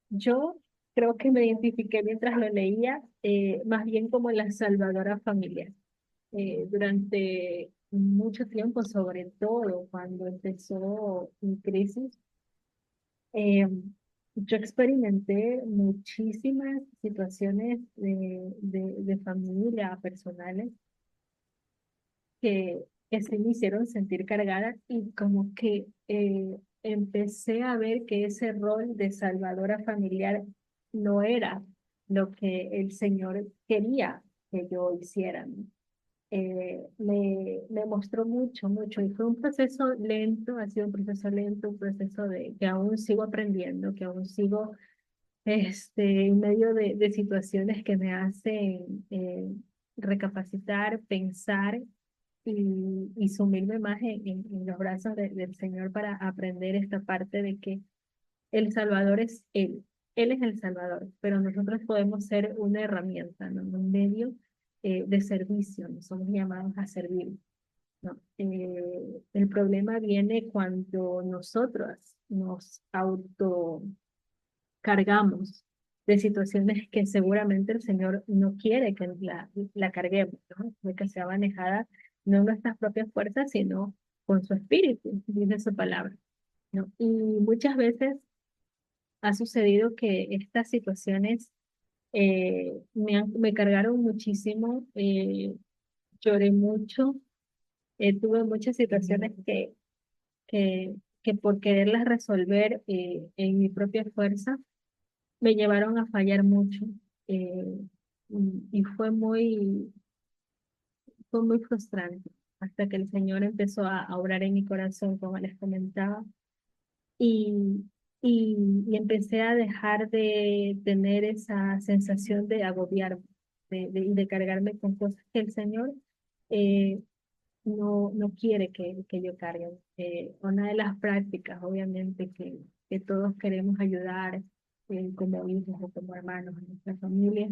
Yo creo que me identifiqué mientras lo leía, más bien como la salvadora familiar. Durante mucho tiempo, sobre todo cuando empezó mi crisis, eh, yo experimenté muchísimas situaciones de familia personales que, que se me hicieron sentir cargada y como que empecé a ver que ese rol de salvadora familiar no era lo que el Señor quería que yo hiciera, ¿no? Me mostró mucho, mucho, y fue un proceso lento, ha sido un proceso lento, un proceso de que aún sigo aprendiendo, que aún sigo en medio de situaciones que me hacen recapacitar, pensar y sumirme más en los brazos del Señor para aprender esta parte de que el Salvador es Él es el Salvador, pero nosotros podemos ser una herramienta, ¿no? Un medio de servicio, nos somos llamados a servir, ¿no? El problema viene cuando nosotros nos autocargamos de situaciones que seguramente el Señor no quiere que la carguemos, ¿no? De que sea manejada no en nuestras propias fuerzas, sino con su espíritu, dice su palabra, ¿no? Y muchas veces ha sucedido que estas situaciones me cargaron muchísimo, lloré mucho, tuve muchas situaciones que, que por quererlas resolver en mi propia fuerza me llevaron a fallar mucho. eh, y fue muy frustrante hasta que el Señor empezó a obrar en mi corazón, como les comentaba, y, y empecé a dejar de tener esa sensación de agobiarme, de cargarme con cosas que el Señor eh, no quiere que yo cargue. Una de las prácticas, obviamente, que todos queremos ayudar como hijos o como hermanos en nuestra familia,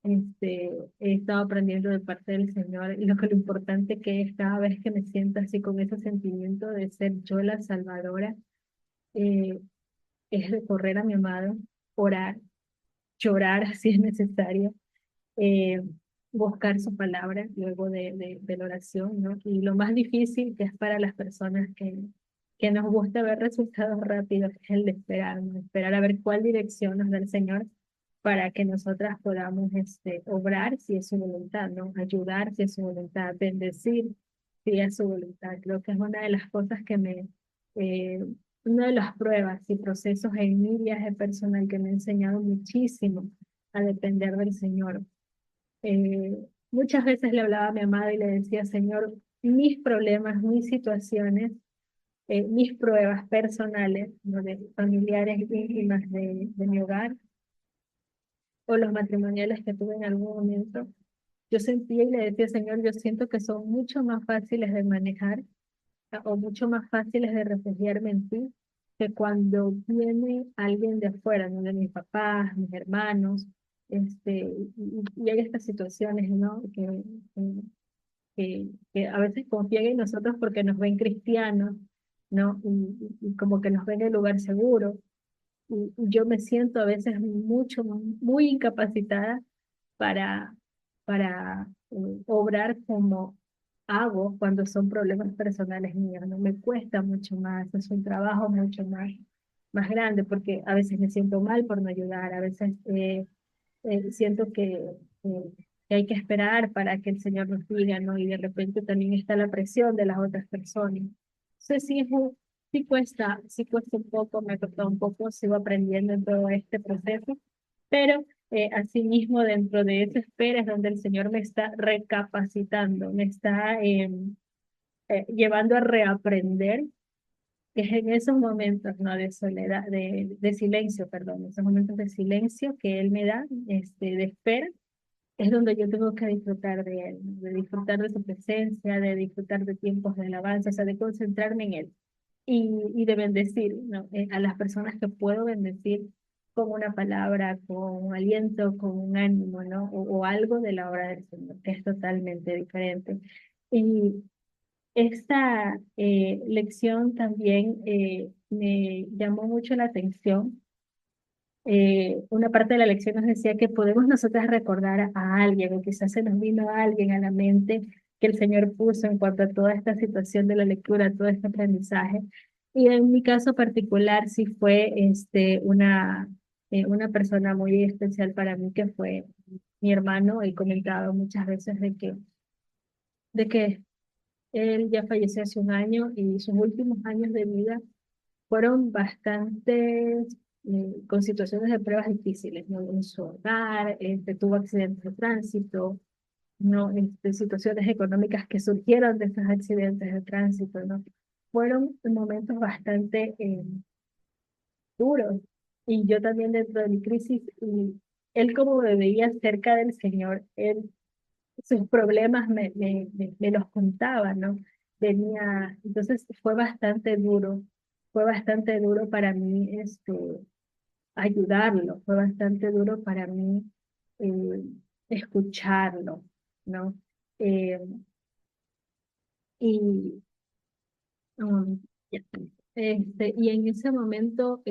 he estado aprendiendo de parte del Señor y lo importante que es cada vez que me siento así con ese sentimiento de ser yo la salvadora, eh, es recorrer a mi amado, orar, llorar si es necesario, eh, buscar su palabra luego de la oración, ¿no? Y lo más difícil que es para las personas que nos gusta ver resultados rápidos es el de esperar, ¿no? Esperar a ver cuál dirección nos da el Señor para que nosotras podamos obrar si es su voluntad, ¿no? Ayudar si es su voluntad, bendecir si es su voluntad. Creo que es una de las cosas eh, una de las pruebas y procesos en mi viaje personal que me ha enseñado muchísimo a depender del Señor. Eh, Muchas veces le hablaba a mi amada y le decía, Señor, mis problemas, mis situaciones, mis pruebas personales, ¿no? De familiares íntimas de mi hogar o los matrimoniales que tuve en algún momento, yo sentía y le decía, Señor, yo siento que son mucho más fáciles de manejar o mucho más fáciles de refugiarme en ti que cuando viene alguien de afuera, ¿no? De mis papás, mis hermanos, y hay estas situaciones, ¿no? Que a veces confían en nosotros porque nos ven cristianos, ¿no? Y como que nos ven en el lugar seguro. Y yo me siento a veces muy incapacitada para, para obrar como hago cuando son problemas personales míos, ¿no? Me cuesta mucho más, es un trabajo mucho más grande porque a veces me siento mal por no ayudar, a veces siento eh, que hay que esperar para que el Señor nos diga, ¿no? Y de repente también está la presión de las otras personas. Entonces sí cuesta un poco, me ha costado un poco, sigo aprendiendo en todo este proceso, pero asimismo dentro de esa espera es donde el Señor me está recapacitando, me está llevando a reaprender, que es en esos momentos, ¿no? De soledad, de silencio, perdón, esos momentos de silencio que Él me da, de espera, es donde yo tengo que disfrutar de Él, ¿no? De disfrutar de su presencia, de disfrutar de tiempos de alabanza, o sea, de concentrarme en Él y de bendecir, ¿no? A las personas que puedo bendecir con una palabra, con un aliento, con un ánimo, ¿no? O algo de la obra del Señor, que es totalmente diferente. Y esta lección también me llamó mucho la atención. Una parte de la lección nos decía que podemos nosotras recordar a alguien, o quizás se nos vino a alguien a la mente que el Señor puso en cuanto a toda esta situación de la lectura, todo este aprendizaje. Y en mi caso particular sí fue una persona muy especial para mí, que fue mi hermano. He comentado muchas veces de que él ya falleció hace un año y sus últimos años de vida fueron bastantes con situaciones de pruebas difíciles, ¿no? En su hogar, tuvo accidentes de tránsito, ¿no? Situaciones económicas que surgieron de esos accidentes de tránsito, ¿no? Fueron momentos bastante duros. Y yo también dentro de mi crisis, y él como me veía cerca del Señor, él sus problemas me los contaba, ¿no? Entonces fue bastante duro para mí ayudarlo, fue bastante duro para mí eh, escucharlo, ¿no? Eh, y, ya. Y en ese momento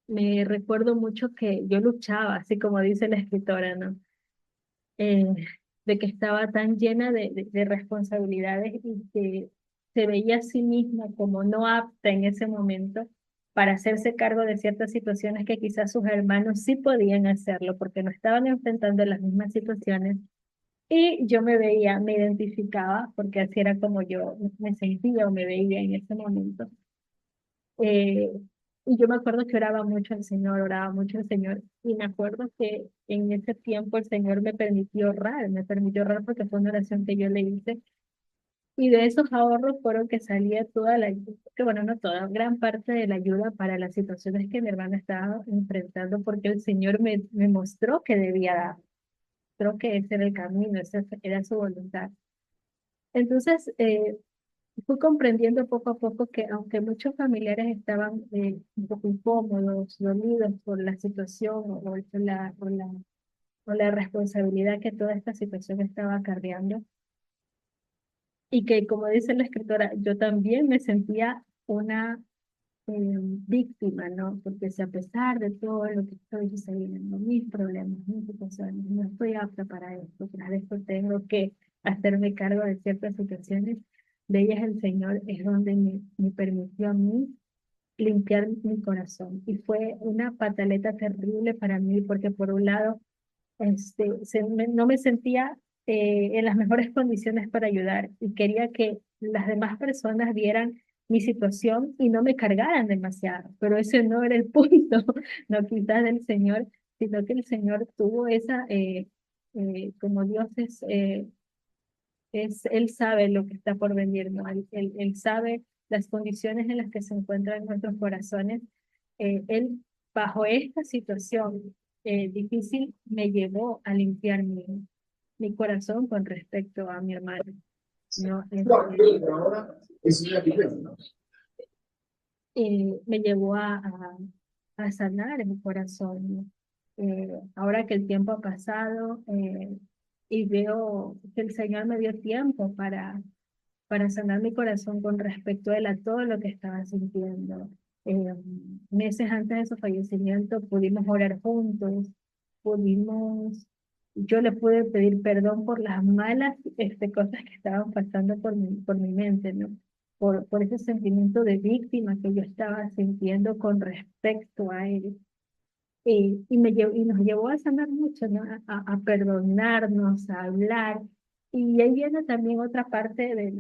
me recuerdo mucho que yo luchaba, así como dice la escritora, ¿no? eh, de que estaba tan llena de responsabilidades y que se veía a sí misma como no apta en ese momento para hacerse cargo de ciertas situaciones que quizás sus hermanos sí podían hacerlo porque no estaban enfrentando las mismas situaciones. Y yo me veía, me identificaba, porque así era como yo me sentía o me veía en ese momento. Eh, y yo me acuerdo que oraba mucho al Señor, y me acuerdo que en ese tiempo el Señor me permitió orar porque fue una oración que yo le hice, y de esos ahorros fueron que salía toda que bueno, no toda, gran parte de la ayuda para las situaciones que mi hermana estaba enfrentando, porque el Señor me mostró que debía dar, creo que ese era el camino, esa era su voluntad. Entonces, fui comprendiendo poco a poco que aunque muchos familiares estaban un poco incómodos, dolidos por la situación o la responsabilidad que toda esta situación estaba acarreando, y que como dice la escritora, yo también me sentía una víctima, ¿no? Porque si a pesar de todo lo que estoy sucediendo, mis problemas, mis situaciones, no estoy apta para esto, para esto tengo que hacerme cargo de ciertas situaciones, de ellas el Señor es donde me permitió a mí limpiar mi corazón. Y fue una pataleta terrible para mí, porque por un lado, no me sentía en las mejores condiciones para ayudar y quería que las demás personas vieran mi situación y no me cargaran demasiado, pero ese no era el punto, no quizás del Señor, sino que el Señor tuvo como Dios Él sabe lo que está por venir, ¿no? Él sabe las condiciones en las que se encuentran nuestros corazones. Él, bajo esta situación difícil, me llevó a limpiar mi corazón con respecto a mi hermano, ¿no? Me llevó a sanar mi corazón, ¿no? Ahora que el tiempo ha pasado y veo que el Señor me dio tiempo para sanar mi corazón con respecto a él, a todo lo que estaba sintiendo. Eh, Meses antes de su fallecimiento pudimos orar juntos, pudimos, yo le pude pedir perdón por las malas cosas que estaban pasando por mi mente, ¿no? Por ese sentimiento de víctima que yo estaba sintiendo con respecto a él. Y nos llevó a sanar mucho, ¿no? A perdonarnos, a hablar. Y ahí viene también otra parte de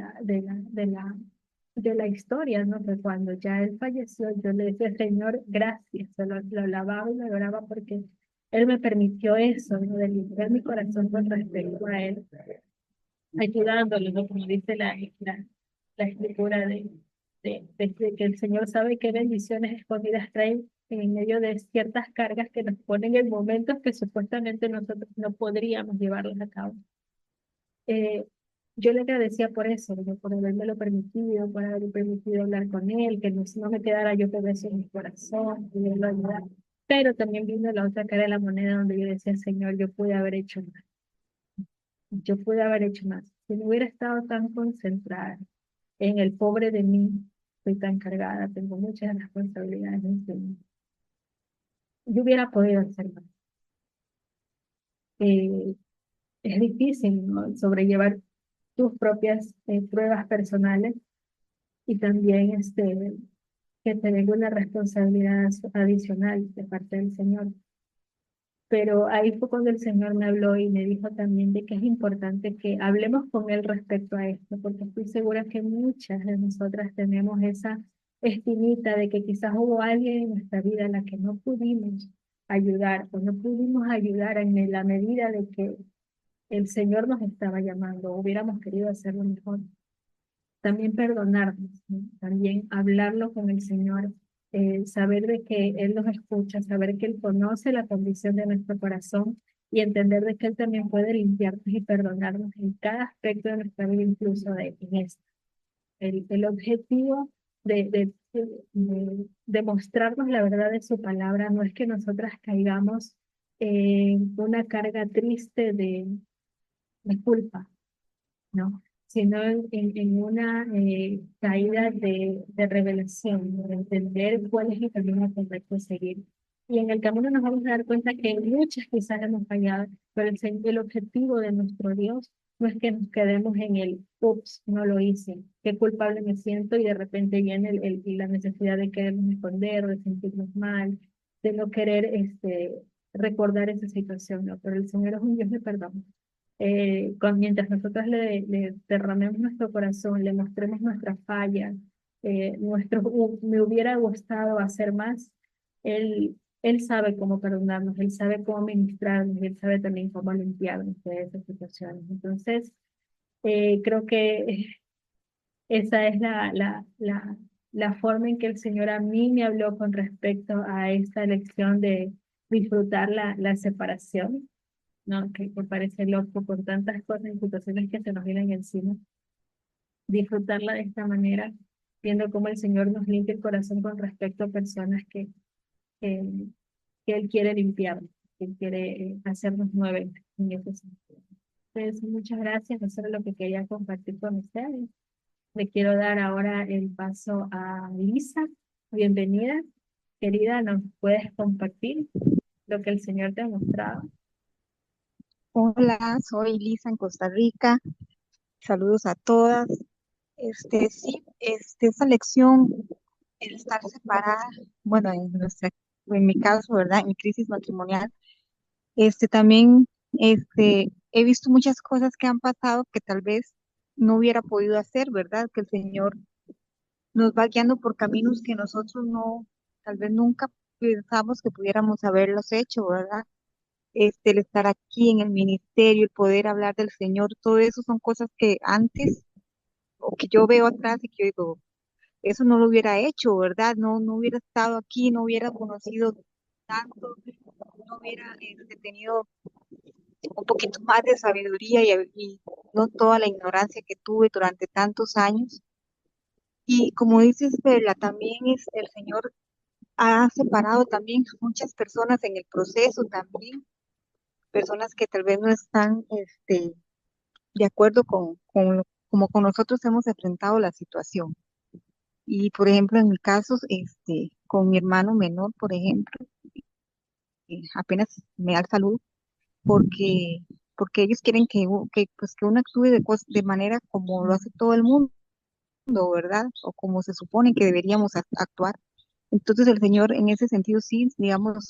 la historia, ¿no? Que cuando ya él falleció, yo le decía, Señor, gracias. Lo alababa y lo adoraba porque él me permitió eso, ¿no? De limpiar mi corazón con respecto a él, ayudándolo, ¿no? Como dice la escritura de que el Señor sabe qué bendiciones escondidas trae en medio de ciertas cargas que nos ponen en momentos que supuestamente nosotros no podríamos llevarlas a cabo. Eh, yo le agradecía por eso, ¿no? Por haberme permitido, por haberme permitido hablar con él, que no me quedara yo con eso en mi corazón, poderlo ayudar. Pero también vino la otra cara de la moneda donde yo decía, Señor, yo pude haber hecho más. Yo pude haber hecho más. Si no hubiera estado tan concentrada en el pobre de mí, estoy tan cargada, tengo muchas responsabilidades encima. Yo hubiera podido hacer más. Eh, es difícil, ¿no? Sobrellevar tus propias pruebas personales y también que te venga una responsabilidad adicional de parte del Señor. Pero ahí fue cuando el Señor me habló y me dijo también de que es importante que hablemos con Él respecto a esto, porque estoy segura que muchas de nosotras tenemos espinita de que quizás hubo alguien en nuestra vida a la que no pudimos ayudar o no pudimos ayudar en la medida de que el Señor nos estaba llamando, hubiéramos querido hacerlo mejor. También perdonarnos, ¿no? También hablarlo con el Señor, saber de que Él nos escucha, saber que Él conoce la condición de nuestro corazón y entender de que Él también puede limpiarnos y perdonarnos en cada aspecto de nuestra vida, incluso en esto. El objetivo de mostrarnos la verdad de su palabra no es que nosotras caigamos en una carga triste de culpa, ¿no? Sino en una caída de revelación, de entender cuál es el camino correcto a seguir. Y en el camino nos vamos a dar cuenta que en muchas quizás hemos fallado, pero el objetivo de nuestro Dios no es que nos quedemos en el, ups, no lo hice, qué culpable me siento y de repente viene y la necesidad de querernos esconder, de sentirnos mal, de no querer recordar esa situación, ¿no? Pero el Señor es un Dios de perdón, mientras nosotros le derramemos nuestro corazón, le mostremos nuestra falla, me hubiera gustado hacer más, él sabe cómo perdonarnos, Él sabe cómo ministrarnos, Él sabe también cómo limpiarnos de esas situaciones. Entonces, creo que esa es la forma en que el Señor a mí me habló con respecto a esta elección de disfrutar la separación, ¿no? Que parece loco por tantas cosas y situaciones que se nos vienen encima. Disfrutarla de esta manera, viendo cómo el Señor nos limpia el corazón con respecto a personas que, que Él quiere limpiar, que Él quiere hacernos nuevos en ese sentido. Entonces, muchas gracias. Eso es lo que quería compartir con ustedes. Le quiero dar ahora el paso a Lisa. Bienvenida, querida, ¿nos puedes compartir lo que el Señor te ha mostrado? Hola, soy Lisa en Costa Rica. Saludos a todas. Sí, esta lección, el estar separada, bueno, en mi caso, ¿verdad? En mi crisis matrimonial, también, he visto muchas cosas que han pasado que tal vez no hubiera podido hacer, ¿verdad? Que el Señor nos va guiando por caminos que nosotros no, tal vez nunca pensamos que pudiéramos haberlos hecho, ¿verdad? El estar aquí en el ministerio, el poder hablar del Señor, todo eso son cosas que antes o que yo veo atrás y que yo digo, eso no lo hubiera hecho, ¿verdad? No, no hubiera estado aquí, no hubiera conocido tanto, no hubiera tenido un poquito más de sabiduría y no toda la ignorancia que tuve durante tantos años. Y como dices, Perla, también el Señor ha separado también muchas personas en el proceso también, personas que tal vez no están, de acuerdo como con nosotros hemos enfrentado la situación. Y por ejemplo, en mi caso, con mi hermano menor, por ejemplo, apenas me da el saludo porque, porque ellos quieren pues, que uno actúe de manera como lo hace todo el mundo, ¿verdad? O como se supone que deberíamos actuar. Entonces el Señor en ese sentido sí, digamos,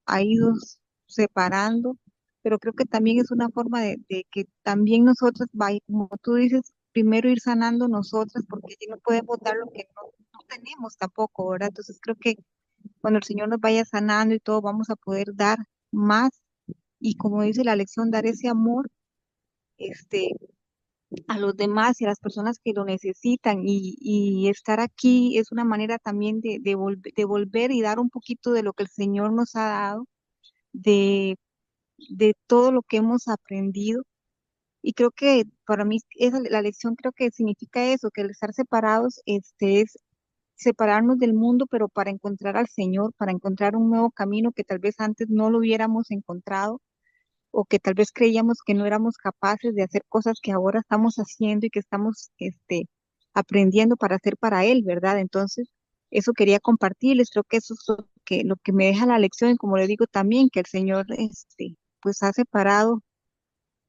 ha ido separando, pero creo que también es una forma de que también nosotras, como tú dices, primero ir sanando nosotras, porque si no podemos dar lo que no tenemos tampoco, ¿verdad? Entonces creo que cuando el Señor nos vaya sanando y todo, vamos a poder dar más y como dice la lección, dar ese amor, este, a los demás y a las personas que lo necesitan y estar aquí es una manera también de volver y dar un poquito de lo que el Señor nos ha dado, de, de todo lo que hemos aprendido. Y creo que para mí la lección creo que significa eso, que el estar separados es separarnos del mundo, pero para encontrar al Señor, para encontrar un nuevo camino que tal vez antes no lo hubiéramos encontrado o que tal vez creíamos que no éramos capaces de hacer cosas que ahora estamos haciendo y que estamos aprendiendo para hacer para Él, ¿verdad? Entonces, eso quería compartirles, creo que eso es lo que me deja la lección y como le digo también, que el Señor pues ha separado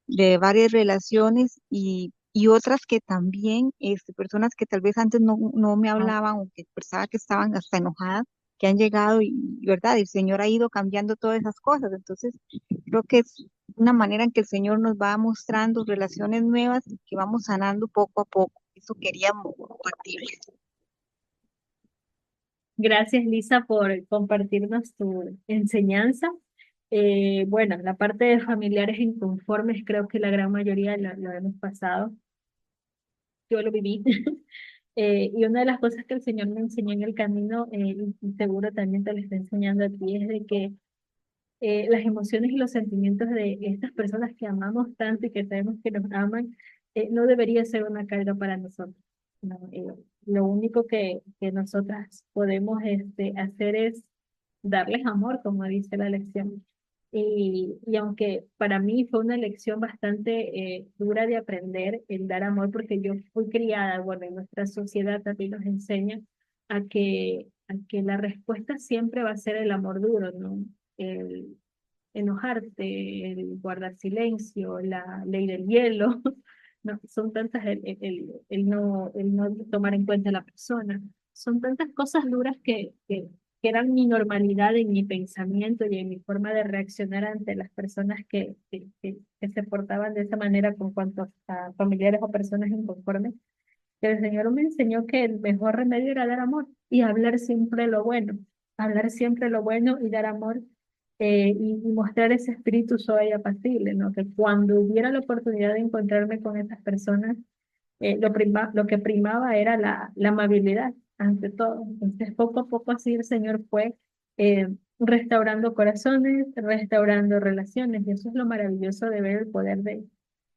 de varias relaciones y otras que también, personas que tal vez antes no me hablaban o que pensaba que estaban hasta enojadas, que han llegado ¿verdad? Y el Señor ha ido cambiando todas esas cosas. Entonces, creo que es una manera en que el Señor nos va mostrando relaciones nuevas y que vamos sanando poco a poco. Eso queríamos compartirles. Gracias, Lisa, por compartirnos tu enseñanza. Bueno, la parte de familiares inconformes, creo que la gran mayoría lo hemos pasado. Yo lo viví. Y una de las cosas que el Señor me enseñó en el camino, y seguro también te lo está enseñando a ti, es de que las emociones y los sentimientos de estas personas que amamos tanto y que sabemos que nos aman, no debería ser una carga para nosotros. No, lo único que nosotras podemos hacer es darles amor, como dice la lección. Y aunque para mí fue una lección bastante dura de aprender el dar amor, porque yo fui criada, bueno, en nuestra sociedad también nos enseña a que la respuesta siempre va a ser el amor duro, ¿no? El enojarte, el guardar silencio, la ley del hielo, no, son tantas, el no tomar en cuenta a la persona, son tantas cosas duras que eran mi normalidad en mi pensamiento y en mi forma de reaccionar ante las personas que se portaban de esa manera con cuanto a familiares o personas inconformes, que el Señor me enseñó que el mejor remedio era dar amor y hablar siempre lo bueno y dar amor, y mostrar ese espíritu suave y apacible, ¿no? Que cuando hubiera la oportunidad de encontrarme con esas personas, lo que primaba era la amabilidad ante todo. Entonces, poco a poco así el Señor fue restaurando corazones, restaurando relaciones, y eso es lo maravilloso de ver el poder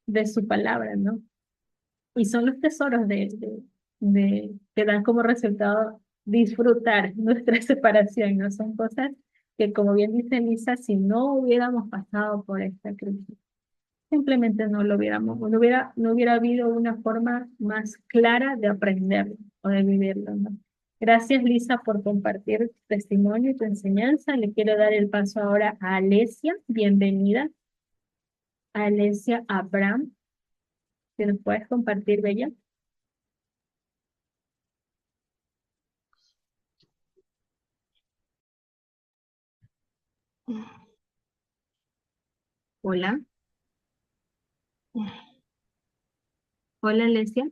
de su palabra, ¿no? Y son los tesoros que dan como resultado disfrutar nuestra separación, ¿no? Son cosas que, como bien dice Lisa, si no hubiéramos pasado por esta crisis, simplemente no hubiera habido una forma más clara de aprenderlo o de vivirlo, ¿no? Gracias, Lisa, por compartir tu testimonio y tu enseñanza. Le quiero dar el paso ahora a Alesia. Bienvenida, Alesia Abraham. Si nos puedes compartir, Bella. Hola. Hola, Alesia.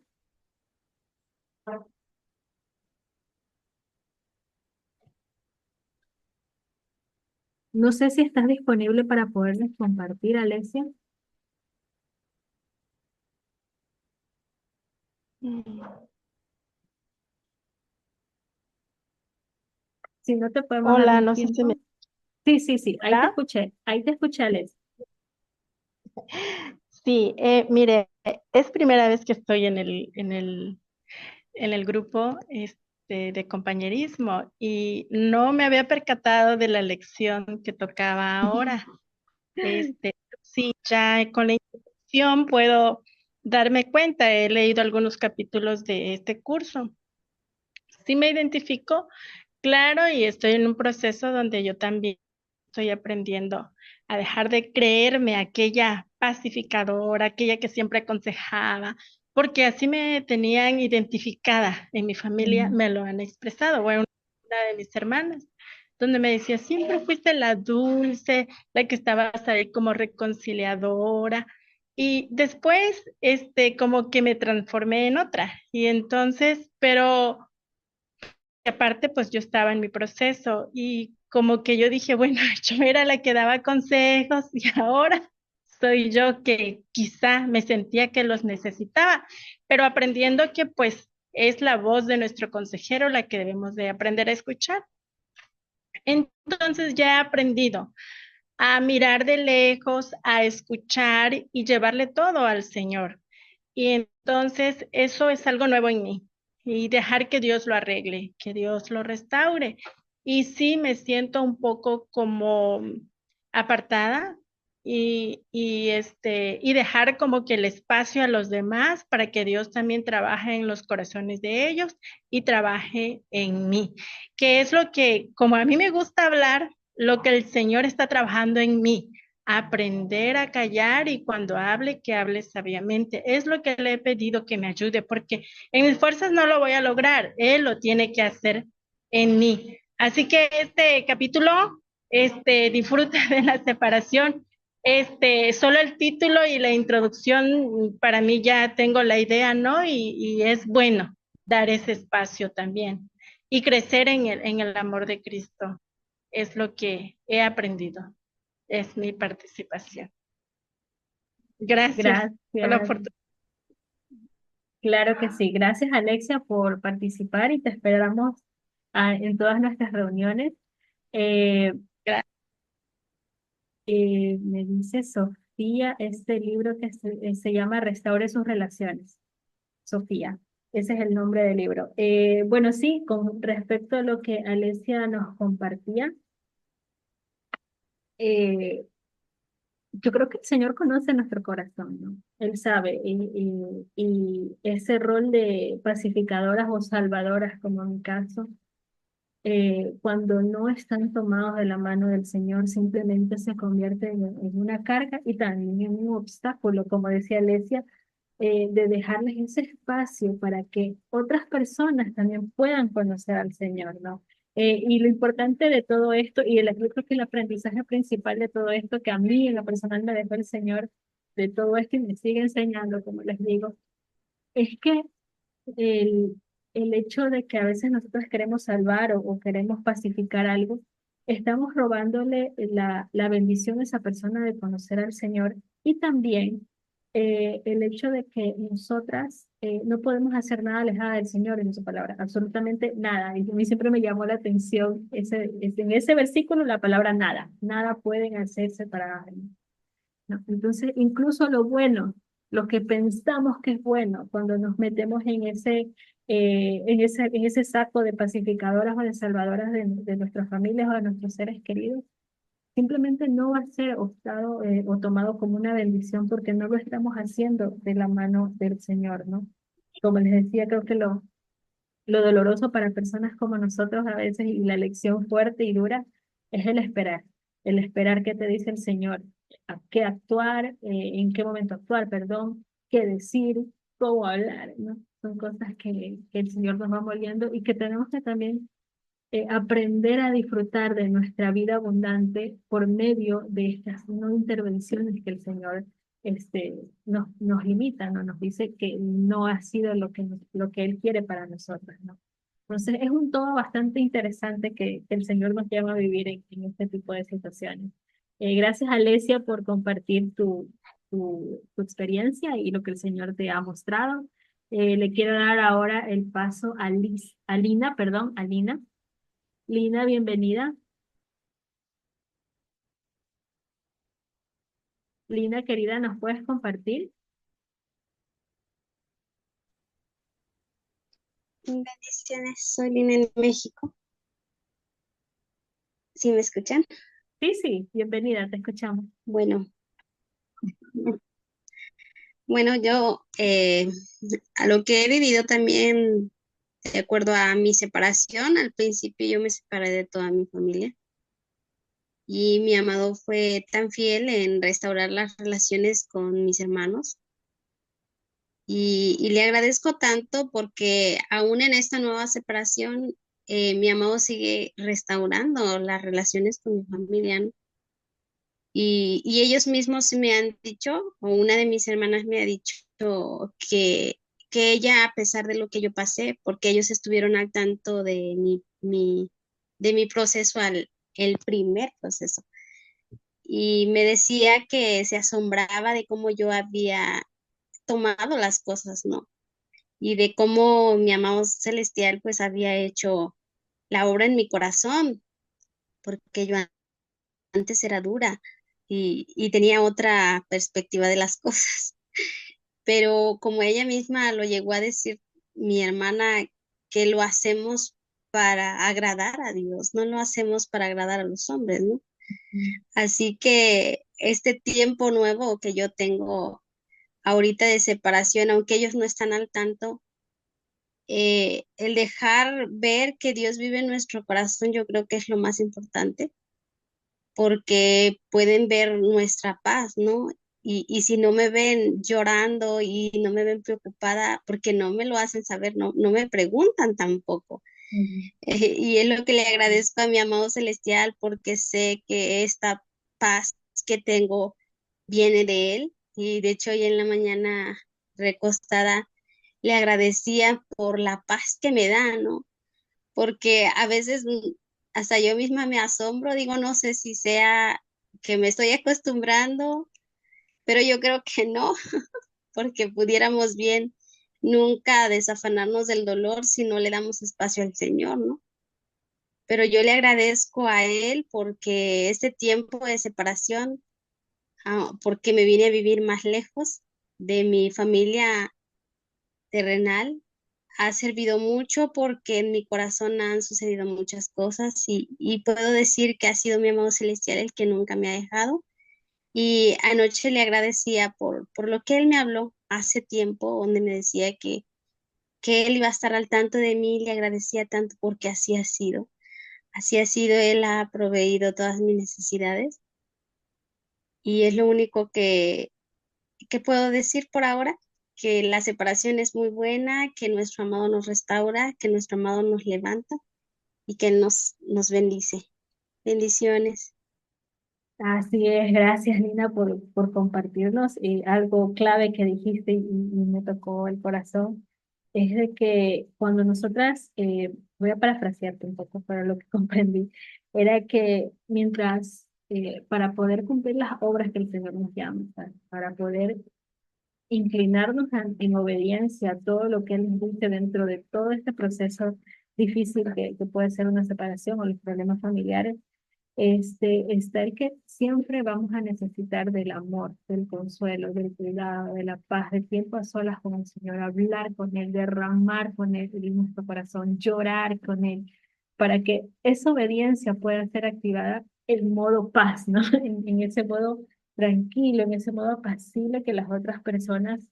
No sé si estás disponible para poderles compartir, Alesia. Si no, te podemos dar Hola, un no sé si me... tiempo. Sí, sí, sí, Hola. ahí te escuché, Alesia. Sí, mire, es primera vez que estoy en el grupo de compañerismo y no me había percatado de la lección que tocaba ahora. Sí, ya con la introducción puedo darme cuenta, he leído algunos capítulos de este curso. Sí me identifico, claro, y estoy en un proceso donde yo también estoy aprendiendo a dejar de creerme aquella pacificadora, aquella que siempre aconsejaba, porque así me tenían identificada en mi familia, me lo han expresado, bueno, una de mis hermanas, donde me decía, siempre fuiste la dulce, la que estabas ahí como reconciliadora, y después, como que me transformé en otra, y entonces, pero y aparte, pues yo estaba en mi proceso y como que yo dije, bueno, yo era la que daba consejos y ahora soy yo que quizá me sentía que los necesitaba, pero aprendiendo que pues es la voz de nuestro consejero la que debemos de aprender a escuchar. Entonces ya he aprendido a mirar de lejos, a escuchar y llevarle todo al Señor. Y entonces eso es algo nuevo en mí y dejar que Dios lo arregle, que Dios lo restaure. Y sí me siento un poco como apartada y dejar como que el espacio a los demás para que Dios también trabaje en los corazones de ellos y trabaje en mí, que es lo que, como a mí me gusta hablar, lo que el Señor está trabajando en mí, aprender a callar y cuando hable, que hable sabiamente. Es lo que le he pedido que me ayude, porque en mis fuerzas no lo voy a lograr, Él lo tiene que hacer en mí. Así que este capítulo, disfruta de la separación. Solo el título y la introducción, para mí ya tengo la idea, ¿no? Y es bueno dar ese espacio también. y crecer en el amor de Cristo. Es lo que he aprendido. Es mi participación. Gracias por la Gracias. oportunidad. Claro que sí. Gracias, Alexia, por participar y te esperamos en todas nuestras reuniones. Eh, Me dice Sofía, este libro que se llama Restaure sus relaciones. Sofía, ese es el nombre del libro. Bueno, sí, con respecto a lo que Alexia nos compartía, eh, yo creo que el Señor conoce nuestro corazón, ¿no? Él sabe, y ese rol de pacificadoras o salvadoras, como en mi caso, cuando no están tomados de la mano del Señor, simplemente se convierte en una carga y también en un obstáculo, como decía Alesia, de dejarles ese espacio para que otras personas también puedan conocer al Señor, ¿no? Y lo importante de todo esto, yo creo que el aprendizaje principal de todo esto, que a mí en lo personal me dejó el Señor, de todo esto y me sigue enseñando, como les digo, es que el, el hecho de que a veces nosotros queremos salvar o queremos pacificar algo, estamos robándole la bendición a esa persona de conocer al Señor y también el hecho de que nosotras no podemos hacer nada alejada del Señor en su palabra, absolutamente nada. Y a mí siempre me llamó la atención en ese versículo la palabra nada, nada pueden hacer separadas de mí, ¿no? Entonces, incluso lo bueno, lo que pensamos que es bueno, cuando nos metemos en ese saco de pacificadoras o de salvadoras de nuestras familias o de nuestros seres queridos, simplemente no va a ser optado o tomado como una bendición porque no lo estamos haciendo de la mano del Señor, ¿no? Como les decía, creo que lo doloroso para personas como nosotros a veces y la lección fuerte y dura es el esperar qué te dice el Señor, a qué actuar, en qué momento actuar, perdón, qué decir, cómo hablar, ¿no? Son cosas que el Señor nos va moldeando y que tenemos que también aprender a disfrutar de nuestra vida abundante por medio de estas no intervenciones que el Señor nos limita, ¿no? Nos dice que no ha sido lo que Él quiere para nosotros, ¿no? Entonces es un todo bastante interesante que el Señor nos llama a vivir en este tipo de situaciones. Gracias, Alesia, por compartir tu experiencia y lo que el Señor te ha mostrado. Le quiero dar ahora el paso a Lina, perdón, a Lina. Lina, bienvenida. Lina, querida, ¿nos puedes compartir? Bendiciones, soy Lina en México. ¿Sí me escuchan? Sí, sí, bienvenida, te escuchamos. Bueno, bueno, yo a lo que he vivido también, de acuerdo a mi separación, al principio yo me separé de toda mi familia y mi amado fue tan fiel en restaurar las relaciones con mis hermanos y le agradezco tanto porque aún en esta nueva separación, mi amado sigue restaurando las relaciones con mi familia, ¿no? Y ellos mismos me han dicho, o una de mis hermanas me ha dicho que ella, a pesar de lo que yo pasé, porque ellos estuvieron al tanto de de mi proceso, el primer proceso, y me decía que se asombraba de cómo yo había tomado las cosas, ¿no? Y de cómo mi amado celestial pues había hecho la obra en mi corazón, porque yo antes era dura y tenía otra perspectiva de las cosas. Pero como ella misma lo llegó a decir, mi hermana, que lo hacemos para agradar a Dios, no lo hacemos para agradar a los hombres, ¿no? Así que este tiempo nuevo que yo tengo ahorita de separación, aunque ellos no están al tanto, el dejar ver que Dios vive en nuestro corazón, yo creo que es lo más importante, porque pueden ver nuestra paz, ¿no? Y si no me ven llorando y no me ven preocupada, porque no me lo hacen saber, no me preguntan tampoco. Ujú. Y es lo que le agradezco a mi amado celestial, porque sé que esta paz que tengo viene de él. Y de hecho, hoy en la mañana recostada, le agradecía por la paz que me da, ¿no? porque a veces hasta yo misma me asombro, digo, no sé si sea que me estoy acostumbrando, pero yo creo que no, porque pudiéramos bien nunca desafanarnos del dolor si no le damos espacio al Señor, ¿no? Pero yo le agradezco a Él porque este tiempo de separación, porque me vine a vivir más lejos de mi familia terrenal, ha servido mucho porque en mi corazón han sucedido muchas cosas y puedo decir que ha sido mi amado celestial el que nunca me ha dejado. Y anoche le agradecía por lo que él me habló hace tiempo, donde me decía que él iba a estar al tanto de mí, le agradecía tanto porque así ha sido. Así ha sido, él ha proveído todas mis necesidades y es lo único que puedo decir por ahora, que la separación es muy buena, que nuestro amado nos restaura, que nuestro amado nos levanta y que nos bendice. Bendiciones. Así es, gracias Lina por compartirnos. Algo clave que dijiste y me tocó el corazón es de que cuando nosotras, voy a parafrasearte un poco, pero lo que comprendí era que mientras, para poder cumplir las obras que el Señor nos llama, para poder inclinarnos en obediencia a todo lo que Él nos dice dentro de todo este proceso difícil que puede ser una separación o los problemas familiares, está el que siempre vamos a necesitar del amor, del consuelo, del cuidado, de la paz, de tiempo a solas con el Señor, hablar con Él, derramar con Él en nuestro corazón, llorar con Él, para que esa obediencia pueda ser activada en modo paz, ¿no? En ese modo tranquilo, en ese modo apacible que las otras personas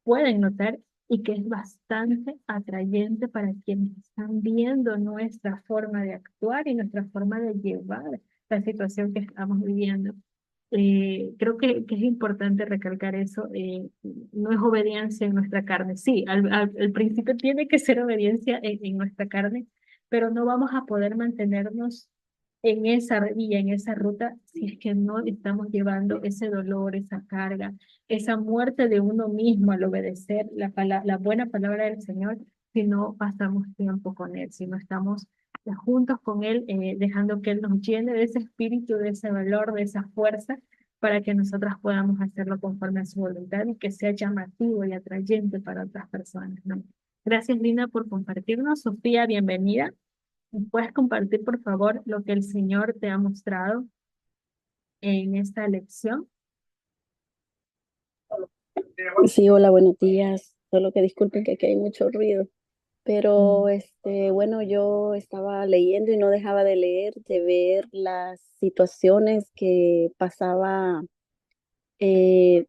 pueden notar y que es bastante atrayente para quienes están viendo nuestra forma de actuar y nuestra forma de llevar la situación que estamos viviendo. Creo que es importante recalcar eso. No es obediencia en nuestra carne. Sí, al principio tiene que ser obediencia en nuestra carne, pero no vamos a poder mantenernos en esa vía, en esa ruta, si es que no estamos llevando ese dolor, esa carga, esa muerte de uno mismo al obedecer la buena palabra del Señor, si no pasamos tiempo con Él, si no estamos juntos con Él, dejando que Él nos llene de ese espíritu, de ese valor, de esa fuerza, para que nosotras podamos hacerlo conforme a su voluntad y que sea llamativo y atrayente para otras personas, ¿no? Gracias, Lina, por compartirnos. Sofía, bienvenida. ¿Puedes compartir, por favor, lo que el Señor te ha mostrado en esta lección? Sí, hola, buenos días. Solo que disculpen que aquí hay mucho ruido. Pero Mm. bueno, yo estaba leyendo y no dejaba de leer, de ver las situaciones que pasaba, eh,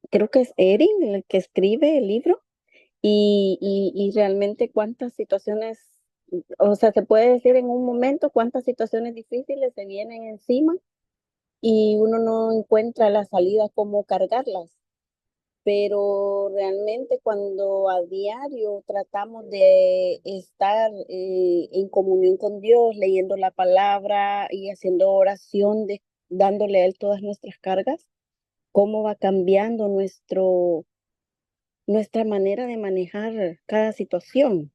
creo que es Erin el que escribe el libro, y realmente cuántas situaciones, o sea, se puede decir en un momento cuántas situaciones difíciles se vienen encima y uno no encuentra la salida, cómo cargarlas. Pero realmente cuando a diario tratamos de estar en comunión con Dios, leyendo la palabra y haciendo oración, dándole a Él todas nuestras cargas, cómo va cambiando nuestra manera de manejar cada situación,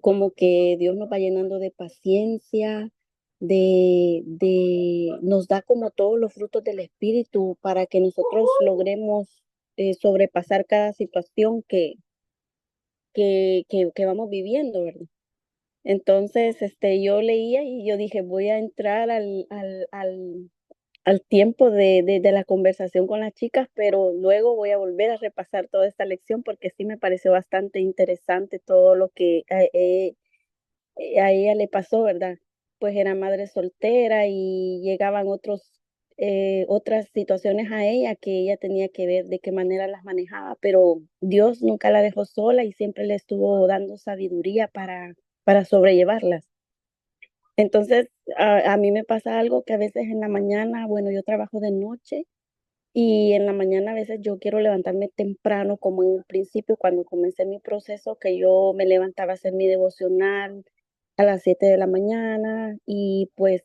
como que Dios nos va llenando de paciencia, nos da como todos los frutos del Espíritu para que nosotros logremos sobrepasar cada situación que vamos viviendo, ¿verdad? Entonces, yo leía y yo dije, voy a entrar al tiempo de la conversación con las chicas, pero luego voy a volver a repasar toda esta lección porque sí me pareció bastante interesante todo lo que a ella le pasó, ¿verdad? Pues era madre soltera y llegaban otras situaciones a ella que ella tenía que ver de qué manera las manejaba, pero Dios nunca la dejó sola y siempre le estuvo dando sabiduría para sobrellevarlas. Entonces, a mí me pasa algo que a veces en la mañana, bueno, yo trabajo de noche y en la mañana a veces yo quiero levantarme temprano, como en un principio cuando comencé mi proceso, que yo me levantaba a hacer mi devocional a las 7 de la mañana y pues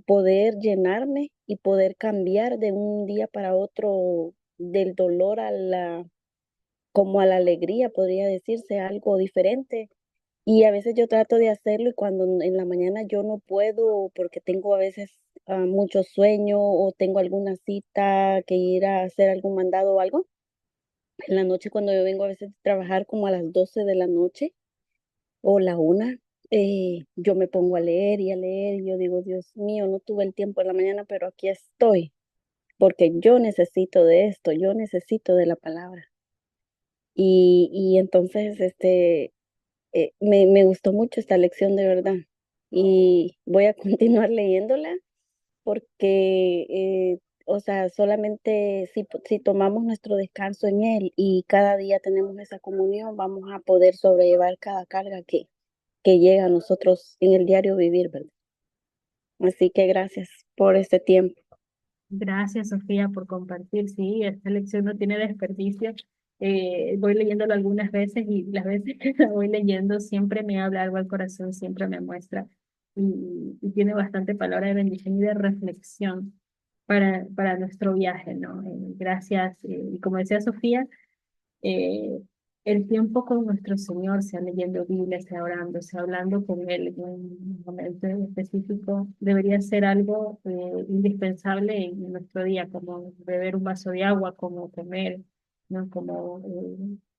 poder llenarme y poder cambiar de un día para otro del dolor como a la alegría, podría decirse algo diferente. Y a veces yo trato de hacerlo y cuando en la mañana yo no puedo porque tengo a veces mucho sueño o tengo alguna cita que ir a hacer algún mandado o algo. En la noche cuando yo vengo a veces de trabajar como a las 12 de la noche o la una, yo me pongo a leer y a leer y yo digo, Dios mío, no tuve el tiempo en la mañana, pero aquí estoy porque yo necesito de esto, yo necesito de la palabra. Y entonces, me gustó mucho esta lección de verdad y voy a continuar leyéndola porque, o sea, solamente si tomamos nuestro descanso en Él y cada día tenemos esa comunión, vamos a poder sobrellevar cada carga que llega a nosotros en el diario vivir, ¿verdad? Así que gracias por este tiempo. Gracias, Sofía, por compartir. Sí, esta lección no tiene desperdicio. Voy leyéndolo algunas veces y las veces que la voy leyendo siempre me habla algo al corazón, siempre me muestra y tiene bastante palabra de bendición y de reflexión para nuestro viaje, ¿no? Gracias. Y como decía Sofía, eh, el tiempo con nuestro Señor, sea leyendo Biblia, sea orando, sea hablando con Él en un momento en específico, debería ser algo indispensable en nuestro día, como beber un vaso de agua, como comer, ¿no? Como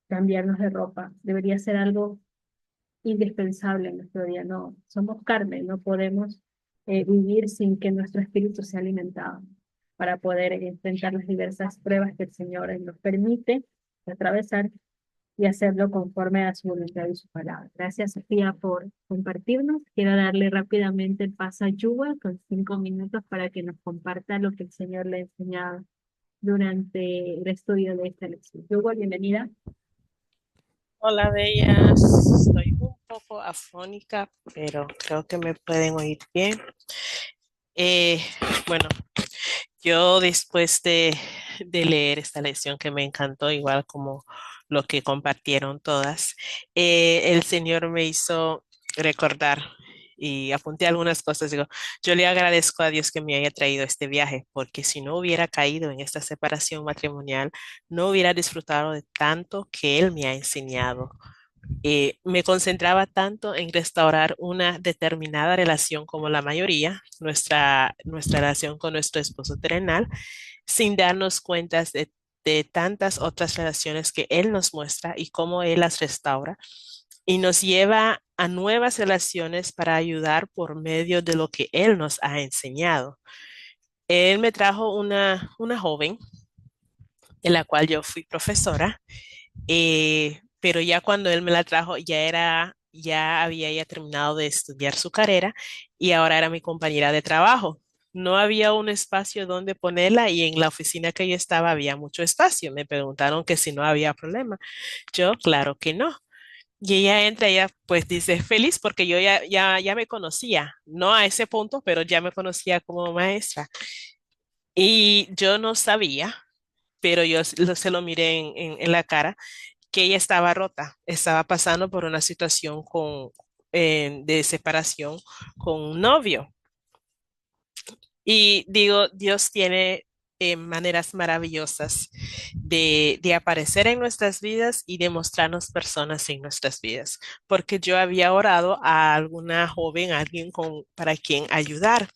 cambiarnos de ropa. Debería ser algo indispensable en nuestro día. No, somos carne, no podemos vivir sin que nuestro espíritu sea alimentado para poder enfrentar las diversas pruebas que el Señor nos permite atravesar y hacerlo conforme a su voluntad y su palabra. Gracias, Sofía, por compartirnos. Quiero darle rápidamente el paso a Yuba con 5 minutos para que nos comparta lo que el Señor le ha enseñado durante el estudio de esta lección. Yuba, bienvenida. Hola, bellas. Estoy un poco afónica, pero creo que me pueden oír bien. Eh, bueno, yo después de leer esta lección que me encantó, igual como lo que compartieron todas, el Señor me hizo recordar y apunté algunas cosas. Digo, yo le agradezco a Dios que me haya traído este viaje, porque si no hubiera caído en esta separación matrimonial, no hubiera disfrutado de tanto que Él me ha enseñado. Me concentraba tanto en restaurar una determinada relación como la mayoría, nuestra relación con nuestro esposo terrenal, sin darnos cuenta de tantas otras relaciones que Él nos muestra y cómo Él las restaura y nos lleva a nuevas relaciones para ayudar por medio de lo que Él nos ha enseñado. Él me trajo una joven de la cual yo fui profesora, pero ya cuando él me la trajo ya había ella terminado de estudiar su carrera y ahora era mi compañera de trabajo. No había un espacio donde ponerla y en la oficina que yo estaba había mucho espacio. Me preguntaron que si no había problema. Yo, claro que no. Y ella entra, ella pues dice feliz porque yo ya me conocía, no a ese punto, pero ya me conocía como maestra. Y yo no sabía, pero se lo miré en la cara que ella estaba rota, estaba pasando por una situación de separación con un novio. Y digo, Dios tiene maneras maravillosas de aparecer en nuestras vidas y de mostrarnos personas en nuestras vidas, porque yo había orado a alguna joven, a alguien para quien ayudar,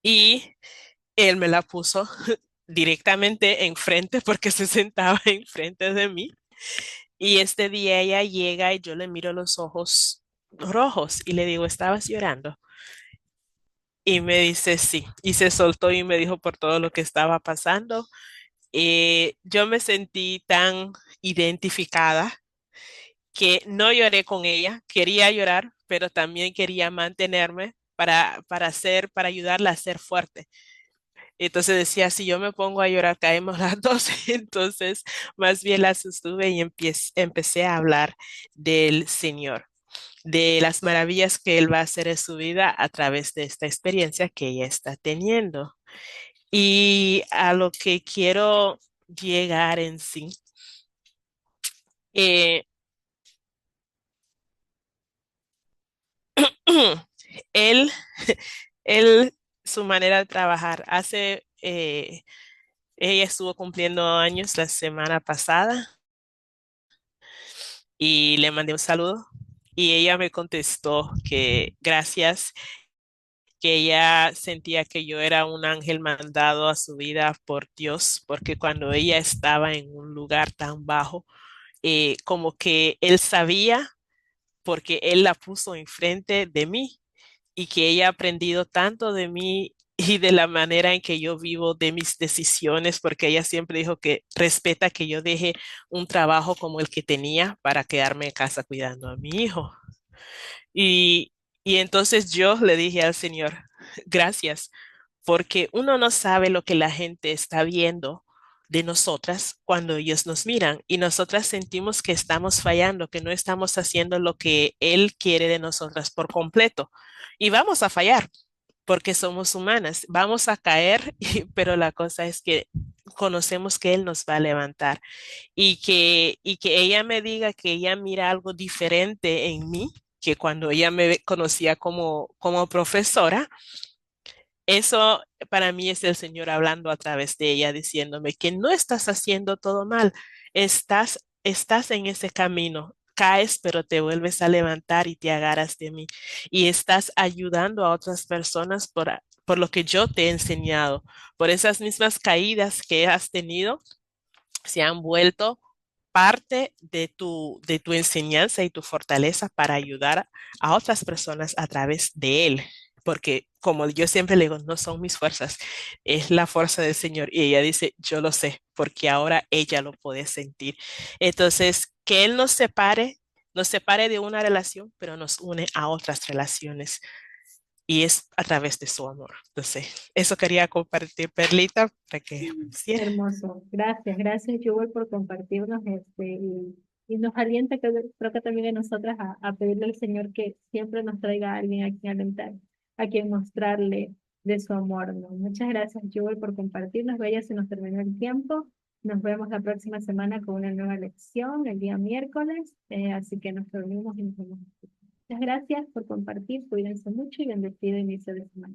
y él me la puso directamente enfrente porque se sentaba enfrente de mí. Y este día ella llega y yo le miro los ojos rojos y le digo, ¿estabas llorando? Y me dice, sí. Y se soltó y me dijo por todo lo que estaba pasando. Yo me sentí tan identificada que no lloré con ella. Quería llorar, pero también quería mantenerme para ayudarla a ser fuerte. Entonces decía, si yo me pongo a llorar, caemos las dos. Entonces, más bien la sostuve y empecé a hablar del Señor, de las maravillas que Él va a hacer en su vida a través de esta experiencia que ella está teniendo. Y a lo que quiero llegar en sí, eh, él, su manera de trabajar, ella estuvo cumpliendo años la semana pasada y le mandé un saludo y ella me contestó que gracias, que ella sentía que yo era un ángel mandado a su vida por Dios, porque cuando ella estaba en un lugar tan bajo, como que él sabía porque él la puso enfrente de mí y que ella ha aprendido tanto de mí y de la manera en que yo vivo, de mis decisiones, porque ella siempre dijo que respeta que yo deje un trabajo como el que tenía para quedarme en casa cuidando a mi hijo. Y, y entonces yo le dije al Señor, gracias, porque uno no sabe lo que la gente está viendo de nosotras cuando ellos nos miran y nosotras sentimos que estamos fallando, que no estamos haciendo lo que Él quiere de nosotras por completo. Y vamos a fallar porque somos humanas, vamos a caer, pero la cosa es que conocemos que Él nos va a levantar y que ella me diga que ella mira algo diferente en mí que cuando ella me conocía como profesora. Eso para mí es el Señor hablando a través de ella, diciéndome que no estás haciendo todo mal, estás en ese camino, caes, pero te vuelves a levantar y te agarras de mí. Y estás ayudando a otras personas por lo que yo te he enseñado, por esas mismas caídas que has tenido se han vuelto parte de tu enseñanza y tu fortaleza para ayudar a otras personas a través de él. Porque como yo siempre le digo, no son mis fuerzas, es la fuerza del Señor. Y ella dice, yo lo sé, porque ahora ella lo puede sentir. Entonces, que Él nos separe de una relación, pero nos une a otras relaciones y es a través de su amor. Entonces, eso quería compartir, Perlita, para que hiciera. Hermoso. Gracias, gracias, Joel, por compartirnos y nos alienta, creo que también a nosotras, a pedirle al Señor que siempre nos traiga a alguien a quien alentar, a quien mostrarle de su amor, ¿no? Muchas gracias, Joel, por compartirnos. Bella, se nos terminó el tiempo. Nos vemos la próxima semana con una nueva lección, el día miércoles, así que nos reunimos y nos vemos. Muchas gracias por compartir, cuídense mucho y bendecido inicio de semana.